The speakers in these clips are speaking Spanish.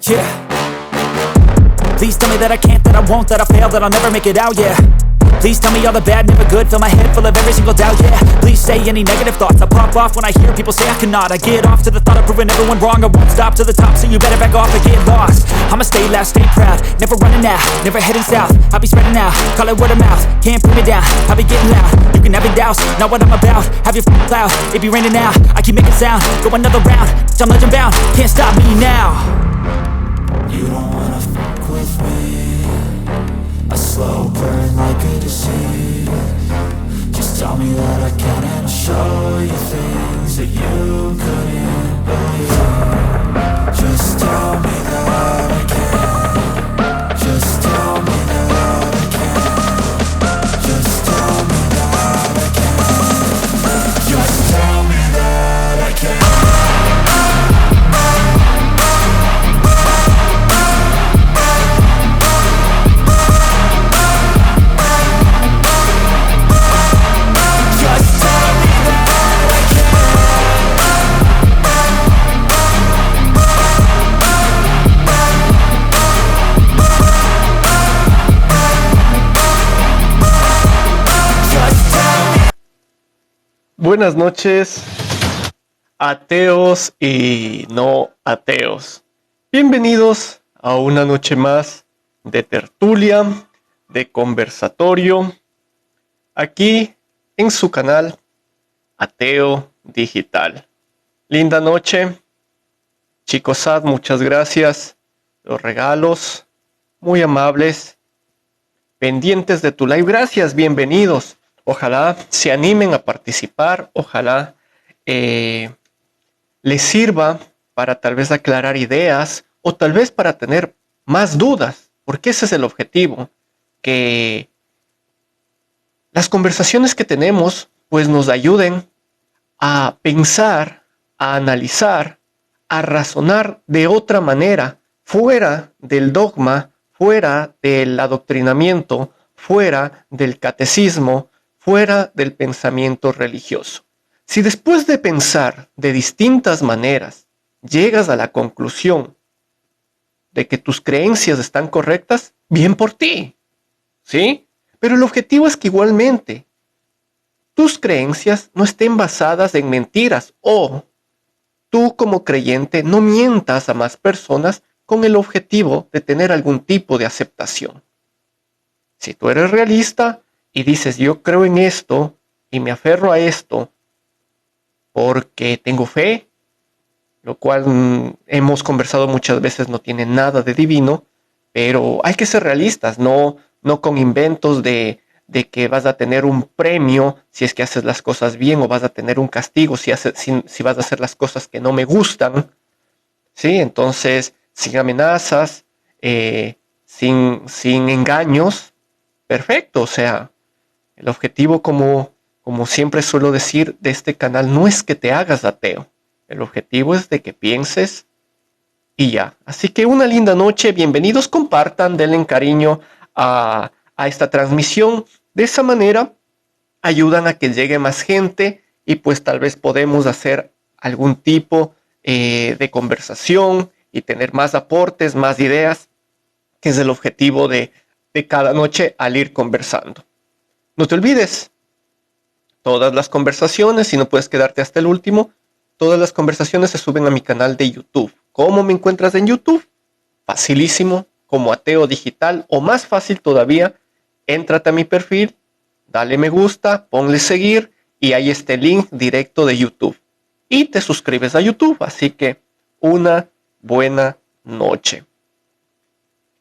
Yeah. Please tell me that I can't, that I won't, that I fail, that I'll never make it out, yeah. Please tell me all the bad, never good. Fill my head full of every single doubt, yeah. Please say any negative thoughts. I pop off when I hear people say I cannot. I get off to the thought of proving everyone wrong. I won't stop to the top, so you better back off and get lost. I'ma stay loud, stay proud, never running out, never heading south. I'll be spreading out, call it word of mouth. Can't put me down, I'll be getting loud. You can have your doubts, not what I'm about. Have your f***ing cloud, it be raining now. I keep making sound, go another round. I'm legend bound, can't stop me now. You don't wanna fuck with me. A slow burn like a disease. Just tell me that I can and I'll show you things that you couldn't believe. Just tell me that I can. Just tell me that I can. Just tell me that I can. Just tell me that I can. Buenas noches, ateos y no ateos. Bienvenidos a una noche más de tertulia, de conversatorio, aquí en su canal Ateo Digital. Linda noche, chicos Sad, muchas gracias. Los regalos, muy amables, pendientes de tu live, gracias, bienvenidos. Ojalá se animen a participar, ojalá les sirva para tal vez aclarar ideas o tal vez para tener más dudas, porque ese es el objetivo, que las conversaciones que tenemos pues nos ayuden a pensar, a analizar, a razonar de otra manera, fuera del dogma, fuera del adoctrinamiento, fuera del catecismo, fuera del pensamiento religioso. Si después de pensar de distintas maneras llegas a la conclusión de que tus creencias están correctas, bien por ti, ¿sí? Pero el objetivo es que igualmente tus creencias no estén basadas en mentiras o tú como creyente no mientas a más personas con el objetivo de tener algún tipo de aceptación. Si tú eres realista y dices, yo creo en esto y me aferro a esto porque tengo fe, lo cual hemos conversado muchas veces no tiene nada de divino, pero hay que ser realistas, no con inventos de que vas a tener un premio si es que haces las cosas bien o vas a tener un castigo si vas a hacer las cosas que no me gustan, ¿sí? Entonces, sin amenazas, sin engaños, perfecto, o sea, el objetivo, como siempre suelo decir, de este canal no es que te hagas ateo. El objetivo es de que pienses y ya. Así que una linda noche, bienvenidos, compartan, denle cariño a esta transmisión. De esa manera ayudan a que llegue más gente y pues tal vez podemos hacer algún tipo de conversación y tener más aportes, más ideas, que es el objetivo de cada noche al ir conversando. No te olvides, todas las conversaciones, si no puedes quedarte hasta el último, todas las conversaciones se suben a mi canal de YouTube. ¿Cómo me encuentras en YouTube? Facilísimo, como Ateo Digital, o más fácil todavía, éntrate a mi perfil, dale me gusta, ponle seguir y ahí está el link directo de YouTube. Y te suscribes a YouTube, así que una buena noche.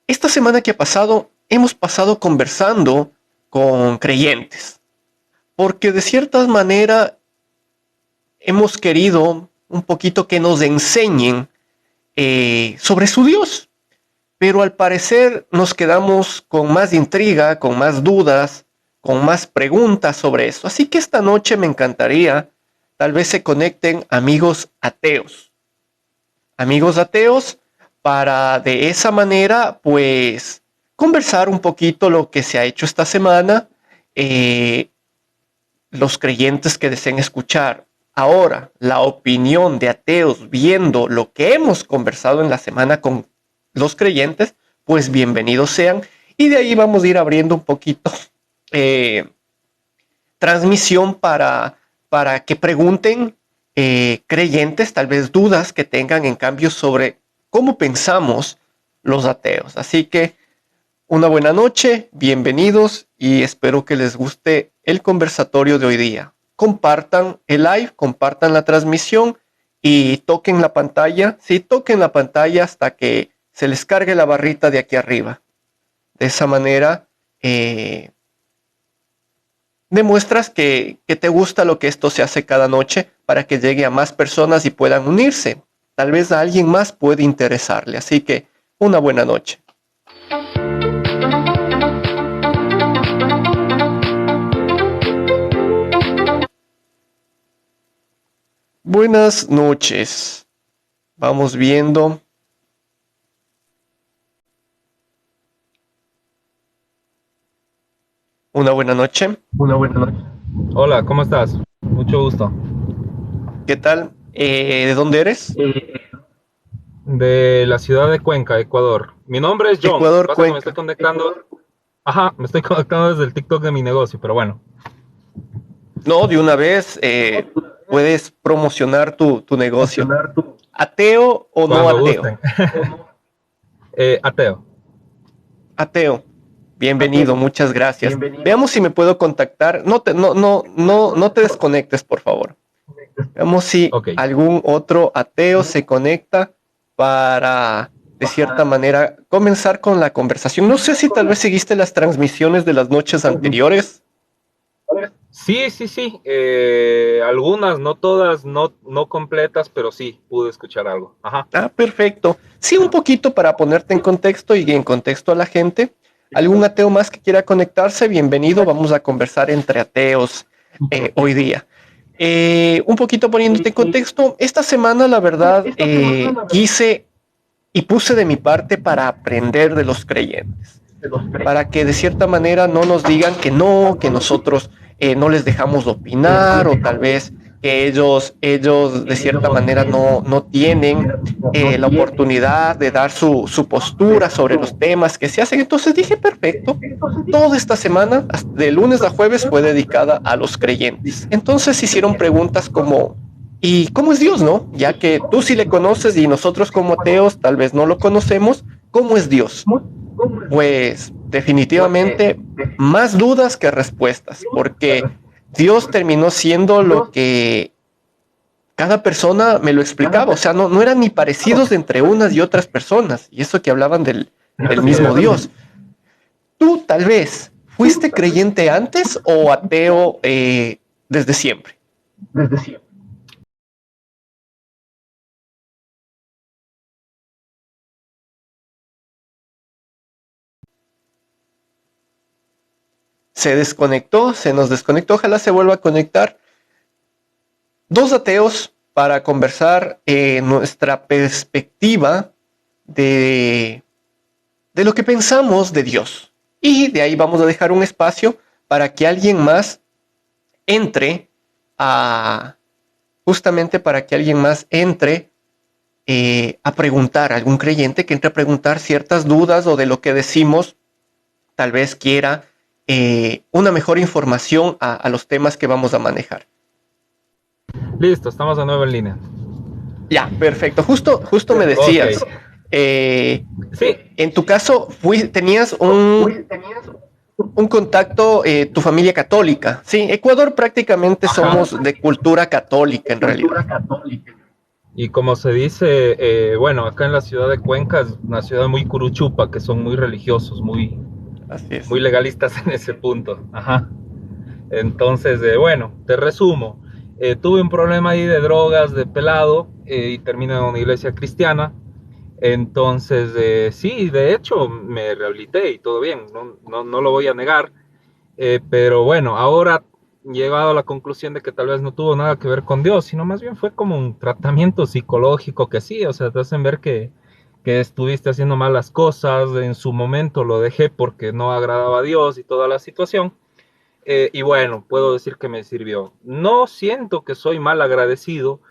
Esta semana que ha pasado, hemos pasado conversando con creyentes, porque de cierta manera hemos querido un poquito que nos enseñen sobre su Dios, pero al parecer nos quedamos con más intriga, con más dudas, con más preguntas sobre eso. Así que esta noche me encantaría, tal vez se conecten amigos ateos, para de esa manera pues conversar un poquito lo que se ha hecho esta semana. Los creyentes que deseen escuchar ahora la opinión de ateos viendo lo que hemos conversado en la semana con los creyentes, pues bienvenidos sean. Y de ahí vamos a ir abriendo un poquito transmisión para que pregunten creyentes, tal vez dudas que tengan en cambio sobre cómo pensamos los ateos. Así que una buena noche, bienvenidos y espero que les guste el conversatorio de hoy día. Compartan el live, compartan la transmisión y toquen la pantalla. Sí, toquen la pantalla hasta que se les cargue la barrita de aquí arriba. De esa manera demuestras que te gusta lo que esto se hace cada noche para que llegue a más personas y puedan unirse. Tal vez a alguien más puede interesarle. Así que una buena noche. Buenas noches. Vamos viendo. Una buena noche. Una buena noche. Hola, ¿cómo estás? Mucho gusto. ¿Qué tal? ¿De dónde eres? De la ciudad de Cuenca, Ecuador. Mi nombre es John. Ecuador, Cuenca. Me estoy conectando. Ajá, me estoy conectando desde el TikTok de mi negocio, pero bueno. No, de una vez puedes promocionar tu negocio. ¿Ateo o no ateo? Ateo. Ateo. Bienvenido, muchas gracias. Bienvenido. Veamos si me puedo contactar. No te desconectes, por favor. Veamos si algún otro ateo se conecta para, de cierta manera, comenzar con la conversación. No sé si tal vez seguiste las transmisiones de las noches anteriores. Sí. Algunas, no todas, no completas, pero sí, pude escuchar algo. Ajá. Ah, perfecto. Sí, un poquito para ponerte en contexto y en contexto a la gente. ¿Algún ateo más que quiera conectarse? Bienvenido, vamos a conversar entre ateos hoy día. Un poquito poniéndote en contexto, esta semana la verdad quise y puse de mi parte para aprender de los creyentes, para que de cierta manera no nos digan que no, que nosotros no les dejamos opinar o tal vez que ellos de cierta manera no tienen la oportunidad de dar su postura sobre los temas que se hacen. Entonces dije, perfecto, toda esta semana, de lunes a jueves, fue dedicada a los creyentes. Entonces hicieron preguntas como, ¿y cómo es Dios, no? Ya que tú sí le conoces y nosotros como ateos tal vez no lo conocemos, ¿cómo es Dios? Pues definitivamente más dudas que respuestas, porque Dios terminó siendo lo que cada persona me lo explicaba, o sea, no eran ni parecidos entre unas y otras personas, y eso que hablaban del mismo Dios. ¿Tú tal vez fuiste creyente antes o ateo desde siempre? Desde siempre. Se desconectó, se nos desconectó, ojalá se vuelva a conectar. Dos ateos para conversar nuestra perspectiva de lo que pensamos de Dios. Y de ahí vamos a dejar un espacio para que alguien más entre justamente para que alguien más entre a preguntar, algún creyente que entre a preguntar ciertas dudas o de lo que decimos, tal vez quiera una mejor información a los temas que vamos a manejar. Listo, estamos de nuevo en línea. Ya, perfecto. Justo me decías. Sí. En tu caso, tenías un contacto, tu familia católica. Sí, Ecuador prácticamente somos de cultura católica en realidad. Y como se dice, bueno, acá en la ciudad de Cuenca es una ciudad muy curuchupa, que son muy religiosos, muy legalistas en ese punto. Ajá. Entonces, bueno, te resumo. Tuve un problema ahí de drogas de pelado y terminé en una iglesia cristiana. Entonces, sí, de hecho me rehabilité y todo bien, no lo voy a negar. Pero bueno, ahora he llegado a la conclusión de que tal vez no tuvo nada que ver con Dios, sino más bien fue como un tratamiento psicológico que sí, o sea, te hacen ver que estuviste haciendo malas cosas, en su momento lo dejé porque no agradaba a Dios y toda la situación. Y bueno, puedo decir que me sirvió. No siento que soy mal agradecido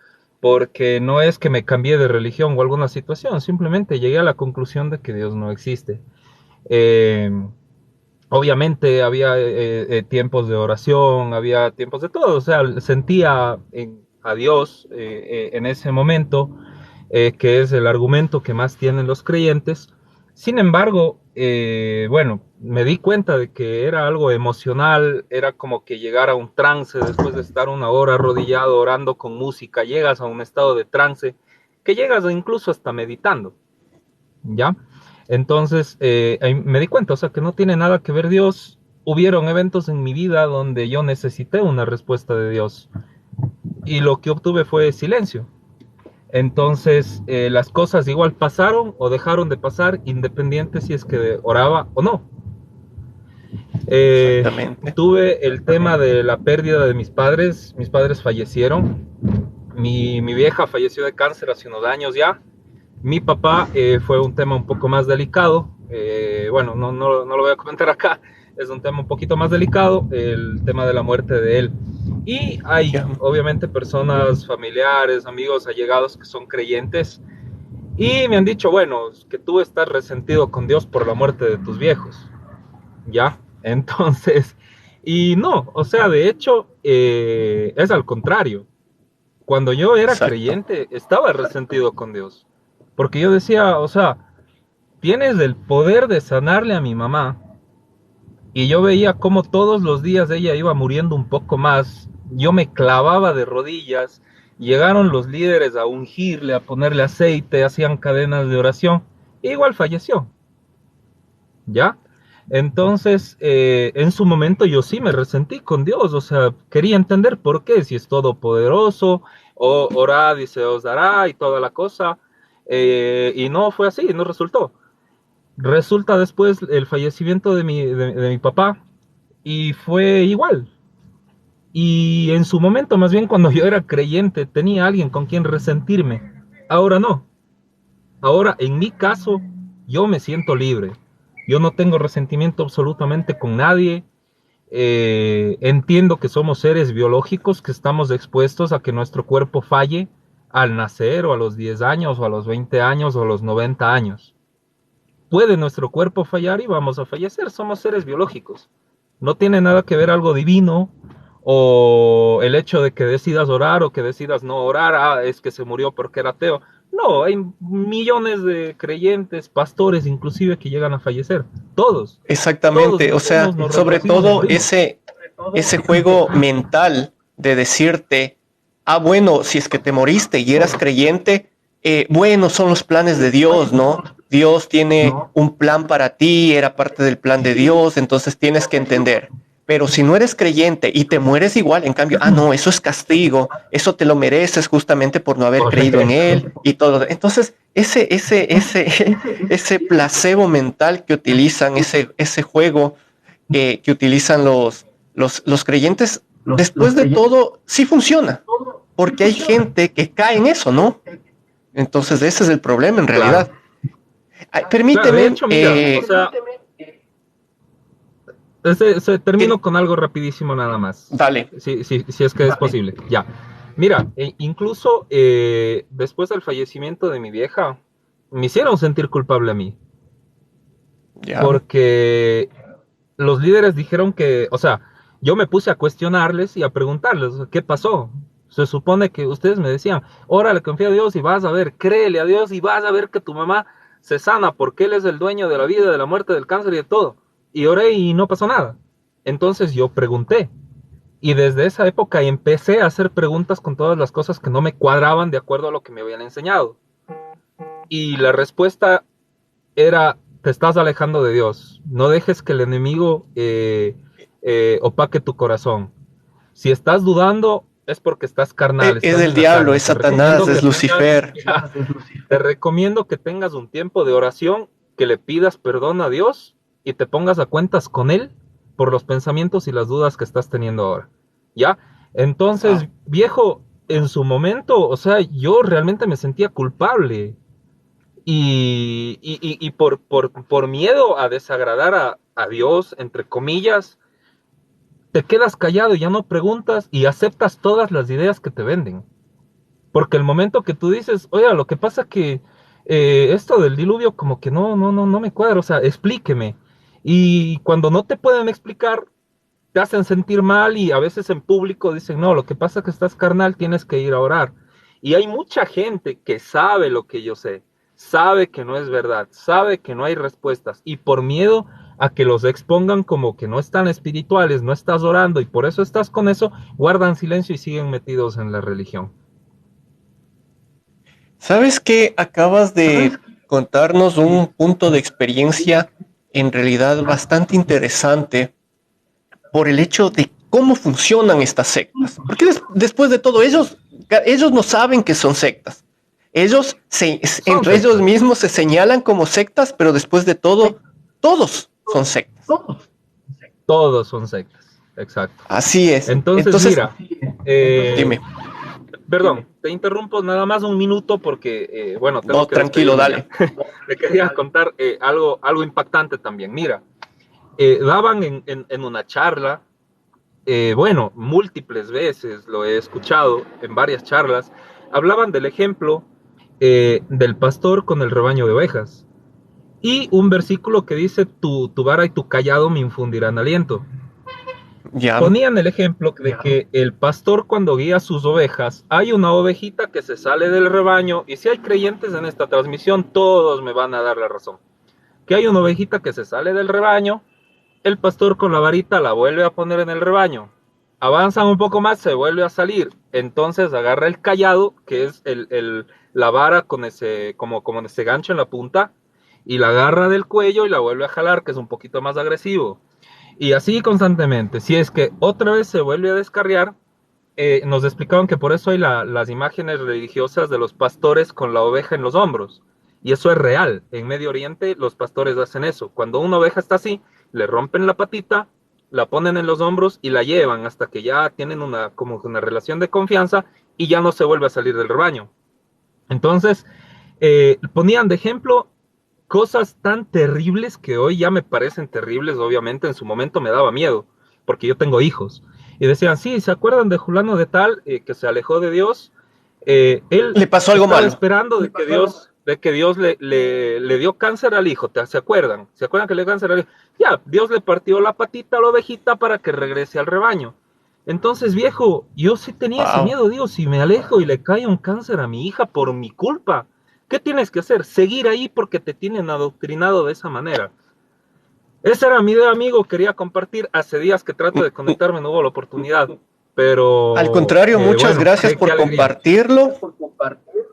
porque no es que me cambié de religión o alguna situación, simplemente llegué a la conclusión de que Dios no existe. Obviamente había tiempos de oración, había tiempos de todo, o sea, sentía a Dios en ese momento, que es el argumento que más tienen los creyentes. Sin embargo, bueno, me di cuenta de que era algo emocional, era como que llegar a un trance después de estar una hora arrodillado orando con música, llegas a un estado de trance, que llegas incluso hasta meditando, ¿ya? Entonces me di cuenta, o sea, que no tiene nada que ver Dios. Hubieron eventos en mi vida donde yo necesité una respuesta de Dios y lo que obtuve fue silencio. Entonces las cosas igual pasaron o dejaron de pasar independiente si es que oraba o no. Tuve el tema de la pérdida de mis padres fallecieron. Mi vieja falleció de cáncer hace unos años ya. Mi papá fue un tema un poco más delicado, bueno, no lo voy a comentar acá, es un tema un poquito más delicado, el tema de la muerte de él. Y hay obviamente personas, familiares, amigos, allegados que son creyentes y me han dicho, bueno, que tú estás resentido con Dios por la muerte de tus viejos, ¿ya? Entonces, y no, o sea, de hecho, es al contrario. Cuando yo era creyente, estaba resentido con Dios. Porque yo decía, o sea, tienes el poder de sanarle a mi mamá. Y yo veía cómo todos los días ella iba muriendo un poco más. Yo me clavaba de rodillas. Llegaron los líderes a ungirle, a ponerle aceite, hacían cadenas de oración. E igual falleció. ¿Ya? Entonces, en su momento yo sí me resentí con Dios. O sea, quería entender por qué, si es todopoderoso, o orad y se os dará y toda la cosa. Y no fue así, no resultó. Resulta después el fallecimiento de mi papá y fue igual. Y en su momento, más bien cuando yo era creyente, tenía alguien con quien resentirme. Ahora no. Ahora, en mi caso, yo me siento libre. Yo no tengo resentimiento absolutamente con nadie. Entiendo que somos seres biológicos, que estamos expuestos a que nuestro cuerpo falle al nacer o a los 10 años o a los 20 años o a los 90 años. Puede nuestro cuerpo fallar y vamos a fallecer, somos seres biológicos. No tiene nada que ver algo divino o el hecho de que decidas orar o que decidas no orar, es que se murió porque era ateo. No, hay millones de creyentes, pastores inclusive que llegan a fallecer, todos. Exactamente, todos o sea, sobre todo ese juego mental de decirte, bueno, si es que te moriste y eras creyente, bueno, son los planes de Dios, ¿no? Dios tiene un plan para ti, era parte del plan de Dios, entonces tienes que entender. Pero si no eres creyente y te mueres igual, en cambio, no, eso es castigo, eso te lo mereces justamente por no haber creído en Él y todo. Entonces, ese placebo mental que utilizan, ese juego que utilizan los creyentes, después de todo, sí funciona, porque hay gente que cae en eso, ¿no? Entonces, ese es el problema en realidad. Permíteme... termino con algo rapidísimo nada más. Dale. Si es que es posible. Ya. Mira, incluso después del fallecimiento de mi vieja, me hicieron sentir culpable a mí. Ya. Porque los líderes dijeron que, o sea, yo me puse a cuestionarles y a preguntarles, ¿qué pasó? Se supone que ustedes me decían, órale, confía a Dios y vas a ver, créele a Dios y vas a ver que tu mamá se sana porque Él es el dueño de la vida, de la muerte, del cáncer y de todo. Y oré y no pasó nada. Entonces yo pregunté. Y desde esa época empecé a hacer preguntas con todas las cosas que no me cuadraban de acuerdo a lo que me habían enseñado. Y la respuesta era, te estás alejando de Dios. No dejes que el enemigo opaque tu corazón. Si estás dudando, es porque estás carnal. Es el diablo, es Satanás, es Lucifer. Te recomiendo que tengas un tiempo de oración, que le pidas perdón a Dios y te pongas a cuentas con Él por los pensamientos y las dudas que estás teniendo ahora, ¿ya? Entonces, viejo, en su momento, o sea, yo realmente me sentía culpable y por miedo a desagradar a Dios, entre comillas, te quedas callado y ya no preguntas y aceptas todas las ideas que te venden. Porque el momento que tú dices, oiga, lo que pasa que esto del diluvio como que no me cuadra, o sea, explíqueme. Y cuando no te pueden explicar, te hacen sentir mal y a veces en público dicen, no, lo que pasa es que estás carnal, tienes que ir a orar. Y hay mucha gente que sabe lo que yo sé, sabe que no es verdad, sabe que no hay respuestas y por miedo a que los expongan como que no están espirituales, no estás orando y por eso estás con eso, guardan silencio y siguen metidos en la religión. ¿Sabes qué? Acabas de contarnos un punto de experiencia en realidad bastante interesante por el hecho de cómo funcionan estas sectas. Porque después de todo, ellos no saben que son sectas. Ellos Son entre ellos sectas. mismos se señalan como sectas, pero después de todo, todos son sectas. Todos son sectas, exacto. Así es. Entonces, mira, dime. perdón, te interrumpo nada más un minuto porque, bueno, tengo No, que tranquilo, despedirme dale. ya. Te quería contar algo impactante también. Mira, daban en una charla, bueno, múltiples veces lo he escuchado en varias charlas, hablaban del ejemplo del pastor con el rebaño de ovejas y un versículo que dice, tu vara y tu callado me infundirán aliento. Ya. Ponían el ejemplo de que el pastor cuando guía sus ovejas, hay una ovejita que se sale del rebaño, y si hay creyentes en esta transmisión, todos me van a dar la razón, que hay una ovejita que se sale del rebaño, el pastor con la varita la vuelve a poner en el rebaño, avanzan un poco más, se vuelve a salir, entonces agarra el callado, que es la vara con como ese gancho en la punta, y la agarra del cuello y la vuelve a jalar, que es un poquito más agresivo. Y así constantemente. Si es que otra vez se vuelve a descarriar, nos explicaban que por eso hay las imágenes religiosas de los pastores con la oveja en los hombros. Y eso es real. En Medio Oriente los pastores hacen eso. Cuando una oveja está así, le rompen la patita, la ponen en los hombros y la llevan hasta que ya tienen como una relación de confianza y ya no se vuelve a salir del rebaño. Entonces, ponían de ejemplo cosas tan terribles que hoy ya me parecen terribles, obviamente en su momento me daba miedo, porque yo tengo hijos. Y decían, sí, ¿se acuerdan de Julano de tal que se alejó de Dios? Él Le pasó algo estaba malo. esperando de que Dios le dio cáncer al hijo, ¿se acuerdan? ¿Se acuerdan que le dio cáncer al hijo? Ya, Dios le partió la patita a la ovejita para que regrese al rebaño. Entonces, viejo, yo sí tenía ese Wow. miedo, digo, si me alejo y le cae un cáncer a mi hija por mi culpa, ¿qué tienes que hacer? Seguir ahí porque te tienen adoctrinado de esa manera. Ese era mi idea, amigo, quería compartir. Hace días que trato de conectarme, no hubo la oportunidad, pero Al contrario, muchas bueno, gracias qué por alegría. compartirlo.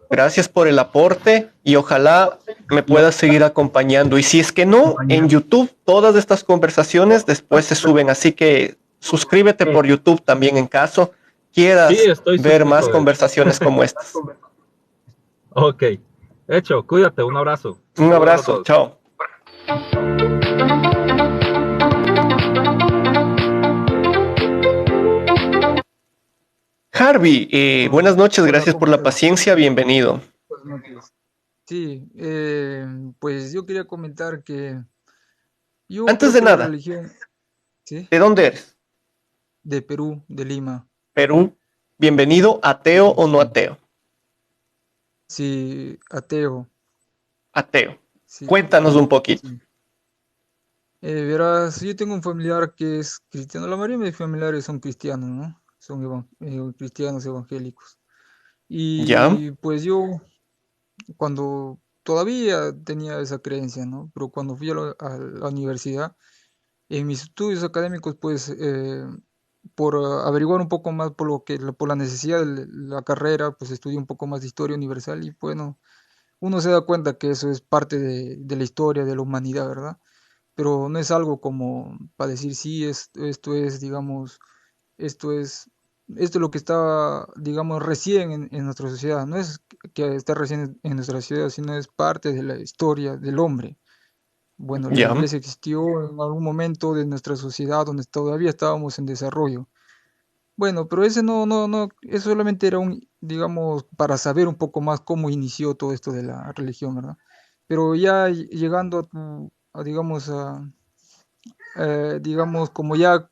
Gracias por el aporte y ojalá me puedas seguir acompañando. Y si es que no, en YouTube todas estas conversaciones después se suben, así que suscríbete por YouTube también en caso Sí, quieras estoy ver más suscrito, de hecho. conversaciones como estas. Ok, hecho, cuídate, un abrazo. Un Saludos a abrazo, todos. chao. Harvey, buenas noches, Hola, gracias por ¿cómo la estás? paciencia, bienvenido. Buenas noches. Sí, pues yo quería comentar que yo Antes creo de que la nada, religión, ¿sí? ¿de dónde eres? De Perú, de Lima. Perú, bienvenido, ateo o no ateo. Sí, ateo, Ateo. sí, Cuéntanos un poquito. sí. Verás, yo tengo un familiar que es cristiano, la mayoría de mis familiares son cristianos, ¿no? Son cristianos evangélicos. ¿Ya? Y pues yo, cuando todavía tenía esa creencia, ¿no? Pero cuando fui a la universidad, en mis estudios académicos, pues, por averiguar un poco más por por la necesidad de la carrera, pues estudié un poco más de historia universal y bueno, uno se da cuenta que eso es parte de la historia de la humanidad, ¿verdad? Pero no es algo como para decir, sí, esto es, digamos, esto es, esto es lo que está, digamos, recién en nuestra sociedad. No es que está recién en nuestra sociedad, sino es parte de la historia del hombre. Bueno, la ¿Ya? iglesia existió en algún momento de nuestra sociedad donde todavía estábamos en desarrollo. Bueno, pero ese no, eso solamente era digamos, para saber un poco más cómo inició todo esto de la religión, ¿verdad? Pero ya llegando digamos, digamos, como ya,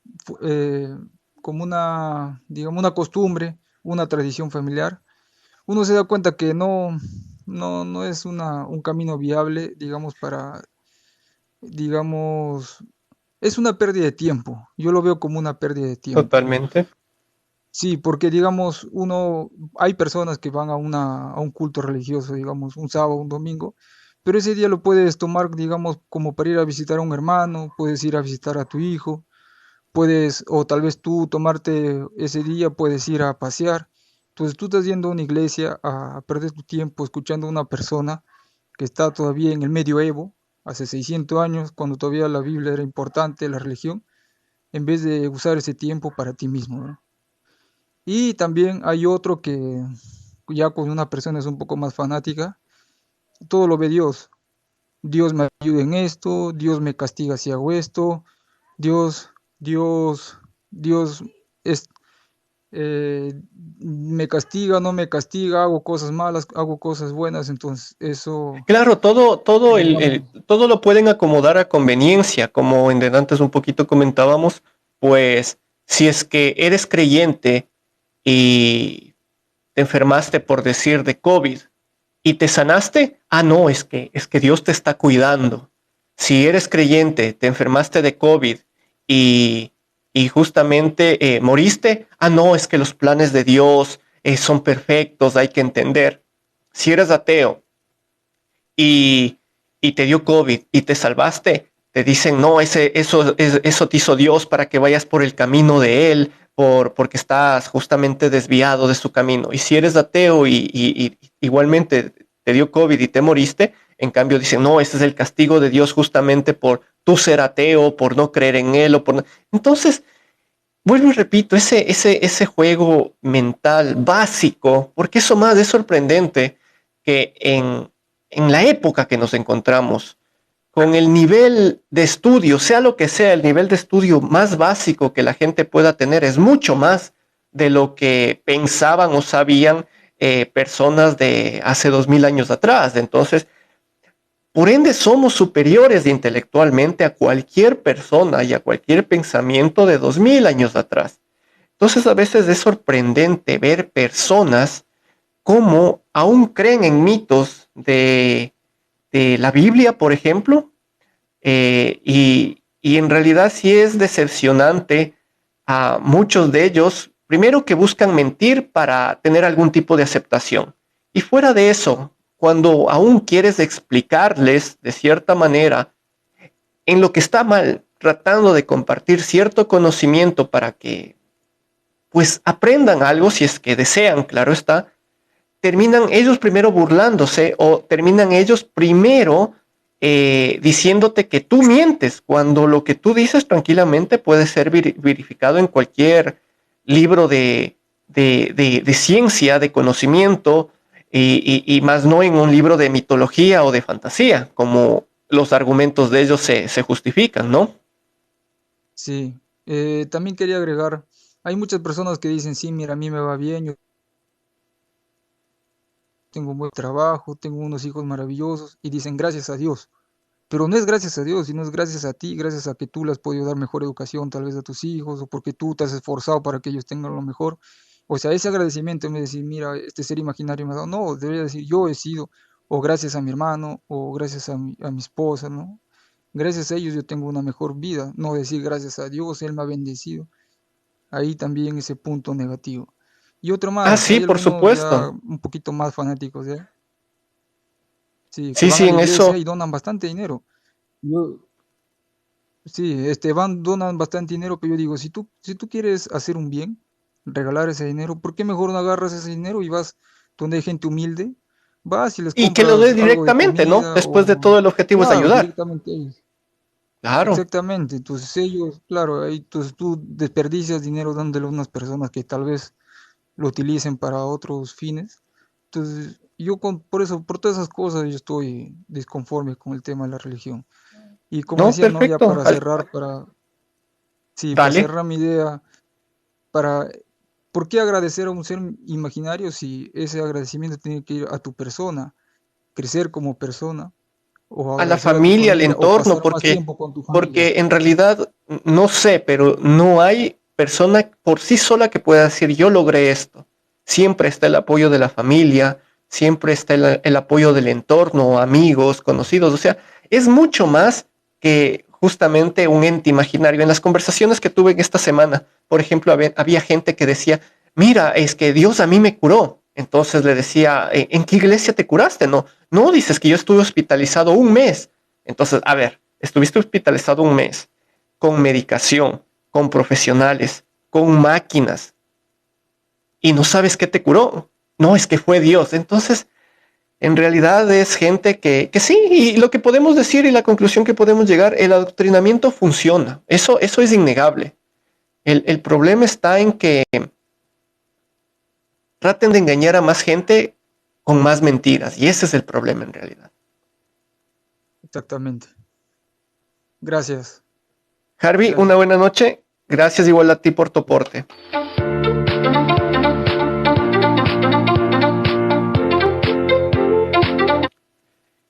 como una, digamos, una costumbre, una tradición familiar, uno se da cuenta que no es un camino viable, digamos, digamos, es una pérdida de tiempo. Yo lo veo como una pérdida de tiempo. Totalmente. Sí, porque digamos, hay personas que van a un culto religioso, digamos, un sábado, un domingo, pero ese día lo puedes tomar, digamos, como para ir a visitar a un hermano, puedes ir a visitar a tu hijo, o tal vez tú tomarte ese día, puedes ir a pasear. Entonces tú estás yendo a una iglesia a perder tu tiempo escuchando a una persona que está todavía en el medioevo, hace 600 años, cuando todavía la Biblia era importante, la religión, en vez de usar ese tiempo para ti mismo, ¿no? Y también hay otro que ya cuando una persona es un poco más fanática, todo lo ve Dios. Dios me ayuda en esto, Dios me castiga si hago esto, Dios, Dios, Dios es, eh, me castiga, no me castiga, hago cosas malas, hago cosas buenas, entonces eso, Claro, digamos, todo lo pueden acomodar a conveniencia, como en antes un poquito comentábamos, pues si es que eres creyente y te enfermaste por decir de COVID y te sanaste, no, es que Dios te está cuidando. Si eres creyente, te enfermaste de COVID y, y justamente moriste, no, es que los planes de Dios son perfectos, hay que entender. Si eres ateo y, y te dio COVID y te salvaste, te dicen, no, eso te hizo Dios para que vayas por el camino de Él, porque estás justamente desviado de su camino. Y si eres ateo y igualmente te dio COVID y te moriste, en cambio dicen, no, ese es el castigo de Dios justamente por tú ser ateo, por no creer en Él. Entonces, vuelvo y repito, ese juego mental básico, porque eso más es sorprendente que en la época que nos encontramos, con el nivel de estudio, sea lo que sea, el nivel de estudio más básico que la gente pueda tener es mucho más de lo que pensaban o sabían personas de hace 2000 años atrás. Entonces, por ende, somos superiores intelectualmente a cualquier persona y a cualquier pensamiento de 2000 años atrás. Entonces, a veces es sorprendente ver personas como aún creen en mitos de la Biblia, por ejemplo, y en realidad sí es decepcionante a muchos de ellos, primero que buscan mentir para tener algún tipo de aceptación. Y fuera de eso, cuando aún quieres explicarles de cierta manera en lo que está mal, tratando de compartir cierto conocimiento para que pues aprendan algo si es que desean, claro está, terminan ellos primero burlándose o terminan ellos primero diciéndote que tú mientes, cuando lo que tú dices tranquilamente puede ser verificado en cualquier libro de ciencia, de conocimiento, y más no en un libro de mitología o de fantasía, como los argumentos de ellos se justifican, ¿no? sí. También quería agregar, hay muchas personas que dicen, sí, mira, a mí me va bien, yo tengo un buen trabajo, tengo unos hijos maravillosos, y dicen gracias a Dios. Pero no es gracias a Dios, sino es gracias a ti, gracias a que tú le has podido dar mejor educación tal vez a tus hijos, o porque tú te has esforzado para que ellos tengan lo mejor. O sea, ese agradecimiento en vez de decir, mira, este ser imaginario me ha dado, no, debería decir, yo he sido, o gracias a mi hermano, o gracias a mi esposa, ¿no? Gracias a ellos yo tengo una mejor vida, no decir gracias a Dios, Él me ha bendecido. Ahí también ese punto negativo. Y otro más, Sí, hay por algunos ya supuesto. un poquito más fanáticos, ¿ya? Sí, que Sí, van a sí, la en iglesia eso. y donan bastante dinero. Yo, sí, donan bastante dinero, pero yo digo, si tú quieres hacer un bien, regalar ese dinero, ¿por qué mejor no agarras ese dinero y vas donde hay gente humilde? Vas y les Y que lo des compras algo de directamente, ¿no? comida Después de o, todo, el objetivo es claro, ayudar. directamente a ellos. Claro. Exactamente, entonces ellos, claro, ahí entonces tú desperdicias dinero dándole a unas personas que tal vez lo utilicen para otros fines. Entonces, por eso, por todas esas cosas, yo estoy disconforme con el tema de la religión. Y como No, decía, ¿no? Ya perfecto. para cerrar, sí, para Dale. cerrar mi idea, para, ¿por qué agradecer a un ser imaginario si ese agradecimiento tiene que ir a tu persona, crecer como persona, o A la agradecer a tu familia, al familia, o entorno, pasar más tiempo con tu familia? porque en realidad no sé, pero no hay persona por sí sola que pueda decir yo logré esto. siempre está el apoyo de la familia, siempre está el apoyo del entorno, amigos, conocidos. O sea, es mucho más que justamente un ente imaginario. En las conversaciones que tuve esta semana, por ejemplo, había gente que decía, mira, es que Dios a mí me curó. Entonces le decía, ¿en qué iglesia te curaste? No, no, dices que yo estuve hospitalizado un mes. Entonces, a ver, estuviste hospitalizado un mes con medicación, con profesionales, con máquinas, y no sabes qué te curó. No, es que fue Dios. Entonces, en realidad es gente que sí, y lo que podemos decir y la conclusión que podemos llegar, el adoctrinamiento funciona. Eso es innegable. El problema está en que traten de engañar a más gente con más mentiras, y ese es el problema en realidad. Exactamente. Gracias. Harvey, Gracias. una buena noche. Gracias igual a ti por tu aporte.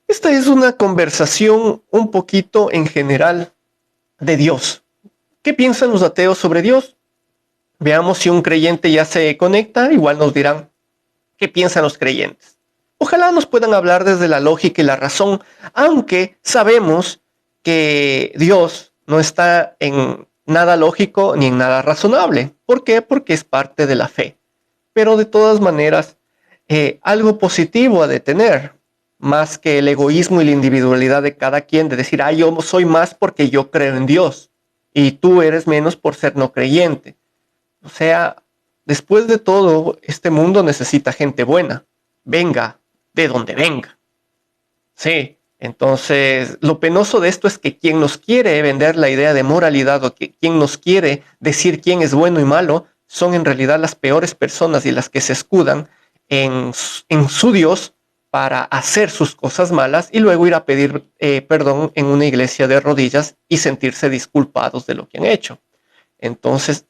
Esta es una conversación un poquito en general de Dios. ¿Qué piensan los ateos sobre Dios? Veamos si un creyente ya se conecta, igual nos dirán qué piensan los creyentes. Ojalá nos puedan hablar desde la lógica y la razón, aunque sabemos que Dios no está en nada lógico ni en nada razonable. ¿Por qué? Porque es parte de la fe. Pero de todas maneras, algo positivo ha de tener, más que el egoísmo y la individualidad de cada quien, de decir, yo soy más porque yo creo en Dios y tú eres menos por ser no creyente. O sea, después de todo, este mundo necesita gente buena, venga de donde venga. Sí, entonces lo penoso de esto es que quien nos quiere vender la idea de moralidad o que quien nos quiere decir quién es bueno y malo son en realidad las peores personas y las que se escudan en su Dios para hacer sus cosas malas y luego ir a pedir perdón en una iglesia de rodillas y sentirse disculpados de lo que han hecho. Entonces,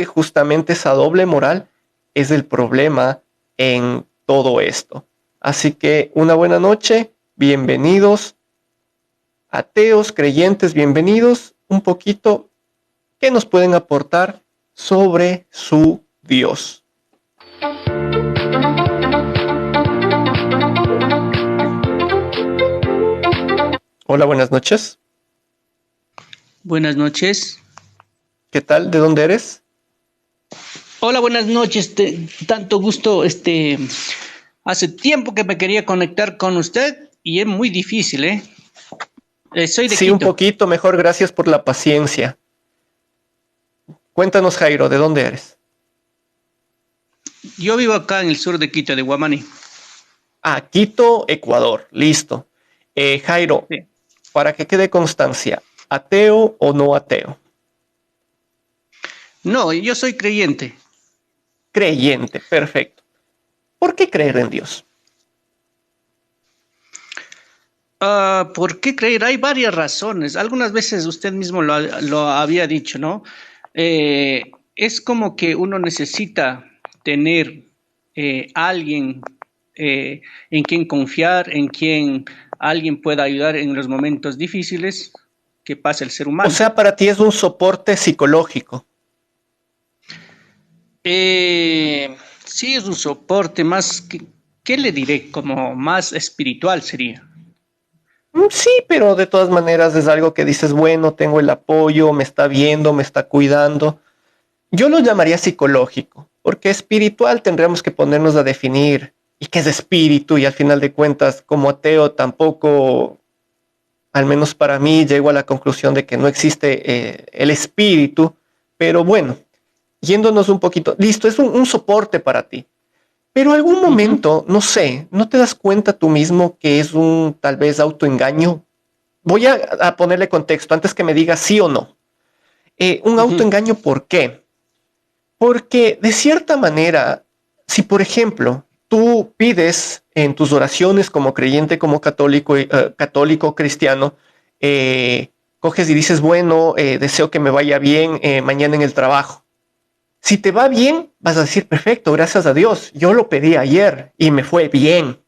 justamente esa doble moral es el problema en todo esto. Así que una buena noche, bienvenidos, ateos, creyentes, bienvenidos. Un poquito, ¿qué nos pueden aportar sobre su Dios? Hola, buenas noches. Buenas noches. ¿Qué tal? ¿De dónde eres? Hola, buenas noches. Tanto gusto. Hace tiempo que me quería conectar con usted y es muy difícil, ¿eh? Soy de Sí, Quito. Un poquito mejor. Gracias por la paciencia. Cuéntanos, Jairo, ¿de dónde eres? Yo vivo acá en el sur de Quito, de Huamani. Quito, Ecuador. Listo. Jairo, sí. Para que quede constancia, ¿ateo o no ateo? No, yo soy creyente. Creyente, perfecto. ¿Por qué creer en Dios? ¿Por qué creer? Hay varias razones. Algunas veces usted mismo lo había dicho, ¿no? Es como que uno necesita tener alguien en quien confiar, en quien alguien pueda ayudar en los momentos difíciles que pasa el ser humano. O sea, para ti es un soporte psicológico. Sí, es un soporte más, ¿qué le diré? Como más espiritual sería. Sí, pero de todas maneras es algo que dices, bueno, tengo el apoyo, me está viendo, me está cuidando. Yo lo llamaría psicológico, porque espiritual tendríamos que ponernos a definir y qué es espíritu, y al final de cuentas, como ateo tampoco, al menos para mí, llego a la conclusión de que no existe el espíritu, pero bueno, yéndonos un poquito, listo, es un soporte para ti. Pero algún momento, no sé, ¿no te das cuenta tú mismo que es un tal vez autoengaño? Voy a ponerle contexto antes que me digas sí o no. Un autoengaño, ¿por qué? Porque de cierta manera, si por ejemplo tú pides en tus oraciones como creyente, como católico, cristiano, coges y dices, bueno, deseo que me vaya bien mañana en el trabajo. Si te va bien, vas a decir, perfecto, gracias a Dios, yo lo pedí ayer y me fue bien.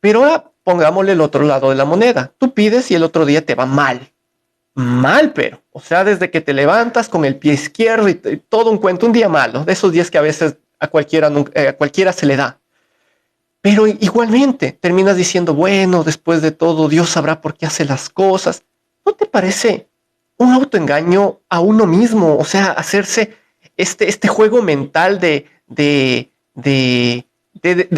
Pero ahora pongámosle el otro lado de la moneda. Tú pides y el otro día te va mal. Mal, o sea, desde que te levantas con el pie izquierdo y todo un cuento, un día malo, de esos días que a veces a cualquiera se le da. Pero igualmente terminas diciendo, bueno, después de todo, Dios sabrá por qué hace las cosas. ¿No te parece un autoengaño a uno mismo? O sea, hacerse este juego mental de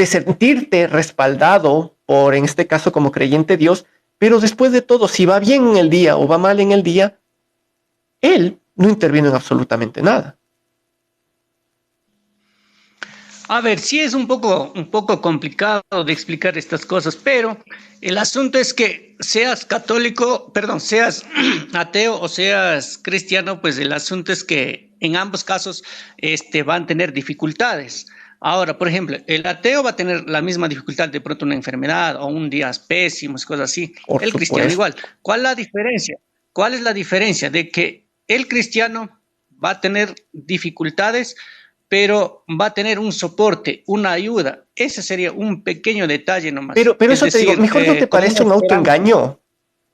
sentirte respaldado por, en este caso, como creyente Dios, pero después de todo, si va bien en el día o va mal en el día, Él no interviene en absolutamente nada. A ver, sí es un poco complicado de explicar estas cosas, pero el asunto es que seas católico, perdón, seas ateo o seas cristiano, pues el asunto es que en ambos casos van a tener dificultades. Ahora, por ejemplo, el ateo va a tener la misma dificultad de pronto una enfermedad o un día pésimo, cosas así. Por El cristiano supuesto. igual. ¿Cuál es la diferencia? ¿Cuál es la diferencia? De que el cristiano va a tener dificultades, pero va a tener un soporte, una ayuda. Ese sería un pequeño detalle nomás. Pero Es eso te digo, decir, mejor no te como parece un una esperanza. autoengaño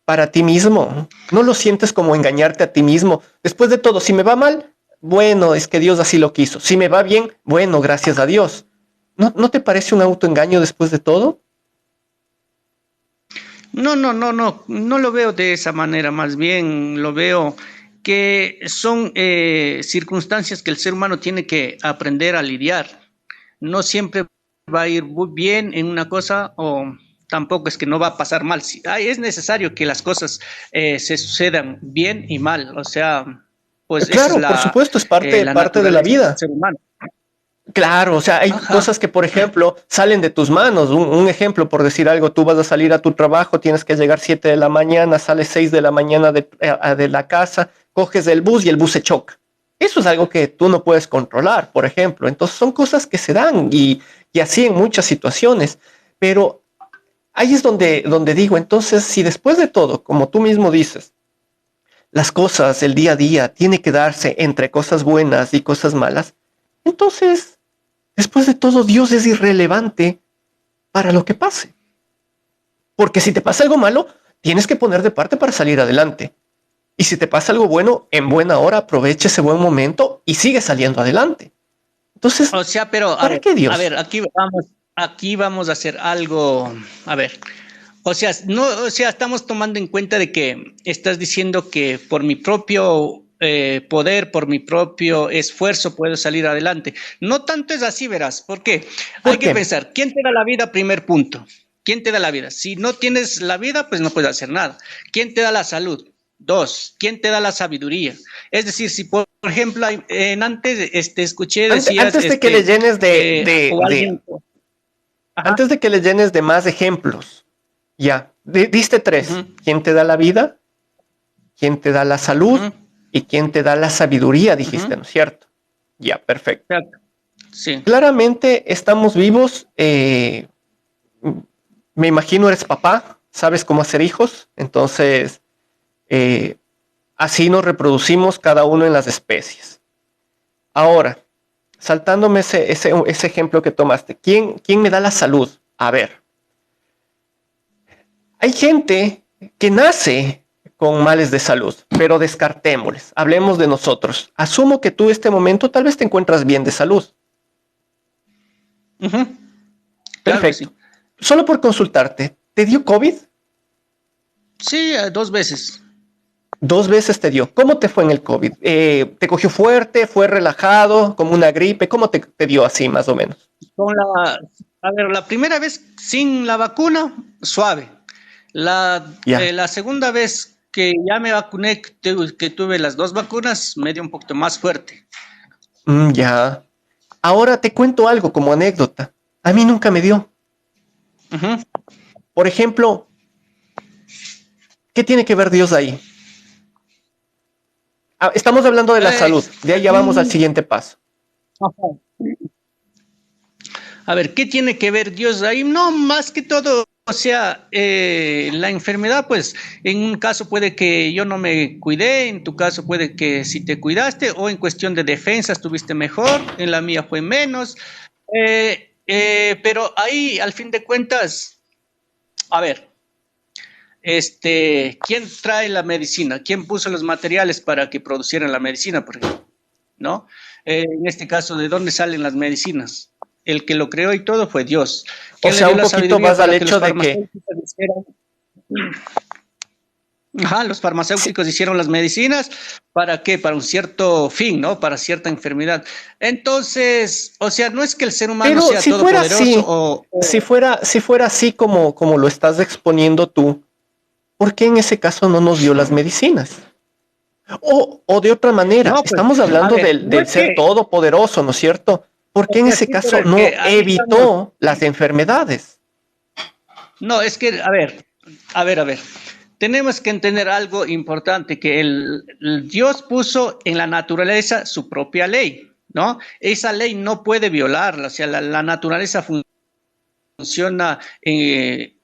para ti mismo. No lo sientes como engañarte a ti mismo. Después de todo, si me va mal, bueno, es que Dios así lo quiso. Si me va bien, bueno, gracias a Dios. ¿No te parece un autoengaño después de todo? No lo veo de esa manera, más bien lo veo que son circunstancias que el ser humano tiene que aprender a lidiar. No siempre va a ir muy bien en una cosa o tampoco es que no va a pasar mal. Es necesario que las cosas se sucedan bien y mal, o sea, pues esa es Claro, por supuesto, es parte, la parte de la naturaleza del vida. ser humano. Claro, o sea, hay Ajá. cosas que, por ejemplo, salen de tus manos. Un ejemplo, por decir algo, tú vas a salir a tu trabajo, tienes que llegar 7 de la mañana, sales 6 de la mañana de la casa, coges el bus y el bus se choca. Eso es algo que tú no puedes controlar, por ejemplo. Entonces son cosas que se dan y así en muchas situaciones. Pero ahí es donde digo, entonces, si después de todo, como tú mismo dices, las cosas, el día a día, tiene que darse entre cosas buenas y cosas malas, entonces, después de todo, Dios es irrelevante para lo que pase. Porque si te pasa algo malo, tienes que poner de parte para salir adelante. Y si te pasa algo bueno, en buena hora aprovecha ese buen momento y sigue saliendo adelante. Entonces, O sea, pero ¿para qué Dios? a ver, aquí vamos a hacer algo, a ver. O sea, no, o sea, estamos tomando en cuenta de que estás diciendo que por mi propio poder, por mi propio esfuerzo puedo salir adelante. No tanto es así, verás. ¿Por qué? Hay ¿Por que qué? pensar, ¿quién te da la vida? Primer punto. ¿Quién te da la vida? Si no tienes la vida, pues no puedes hacer nada. ¿Quién te da la salud? Dos, ¿quién te da la sabiduría? Es decir, si por ejemplo antes escuché decías Antes de que le llenes o alguien, ajá, antes de que le llenes de más ejemplos, ya, diste 3. uh-huh, ¿Quién te da la vida? ¿Quién te da la salud? uh-huh, ¿Y quién te da la sabiduría? Dijiste, uh-huh, ¿no es cierto? Ya, perfecto. exacto, sí. Claramente estamos vivos. Me imagino eres papá, sabes cómo hacer hijos, entonces eh, así nos reproducimos cada uno en las especies. Ahora, saltándome ese ejemplo que tomaste, ¿quién me da la salud? A ver, hay gente que nace con males de salud, pero descartémosles, hablemos de nosotros. Asumo que tú este momento tal vez te encuentras bien de salud. Uh-huh, claro que Perfecto. sí. Solo por consultarte, ¿te dio COVID? Sí, 2 veces. 2 veces te dio. ¿Cómo te fue en el COVID? ¿Te cogió fuerte? ¿Fue relajado? ¿Como una gripe? ¿Cómo te dio así más o menos? A ver, la primera vez sin la vacuna, suave. Ya. La segunda vez que ya me vacuné, que tuve las 2 vacunas, me dio un poquito más fuerte. Ya. Ahora te cuento algo como anécdota. A mí nunca me dio. Uh-huh. Por ejemplo, ¿qué tiene que ver Dios ahí? Estamos hablando de la salud. De ahí ya vamos al siguiente paso. A ver, ¿qué tiene que ver Dios ahí? No, más que todo, o sea, la enfermedad, pues, en un caso puede que yo no me cuidé, en tu caso puede que si te cuidaste, o en cuestión de defensa estuviste mejor, en la mía fue menos, pero ahí, al fin de cuentas, a ver, ¿quién trae la medicina? ¿Quién puso los materiales para que producieran la medicina, por ejemplo? ¿no? En este caso, ¿de dónde salen las medicinas? El que lo creó y todo fue Dios. O sea, un poquito más al hecho de que... Los farmacéuticos hicieron las medicinas, ¿para qué? Para un cierto fin, ¿no? Para cierta enfermedad. Entonces, o sea, no es que el ser humano sea si todopoderoso si fuera así como lo estás exponiendo tú, ¿por qué en ese caso no nos dio las medicinas? O de otra manera, no, pues, estamos hablando del ser todopoderoso, ¿no es cierto? ¿Por qué en ese caso no evitó las enfermedades? No, es que, a ver. Tenemos que entender algo importante, que el Dios puso en la naturaleza su propia ley, ¿no? Esa ley no puede violarla, o sea, la naturaleza funciona,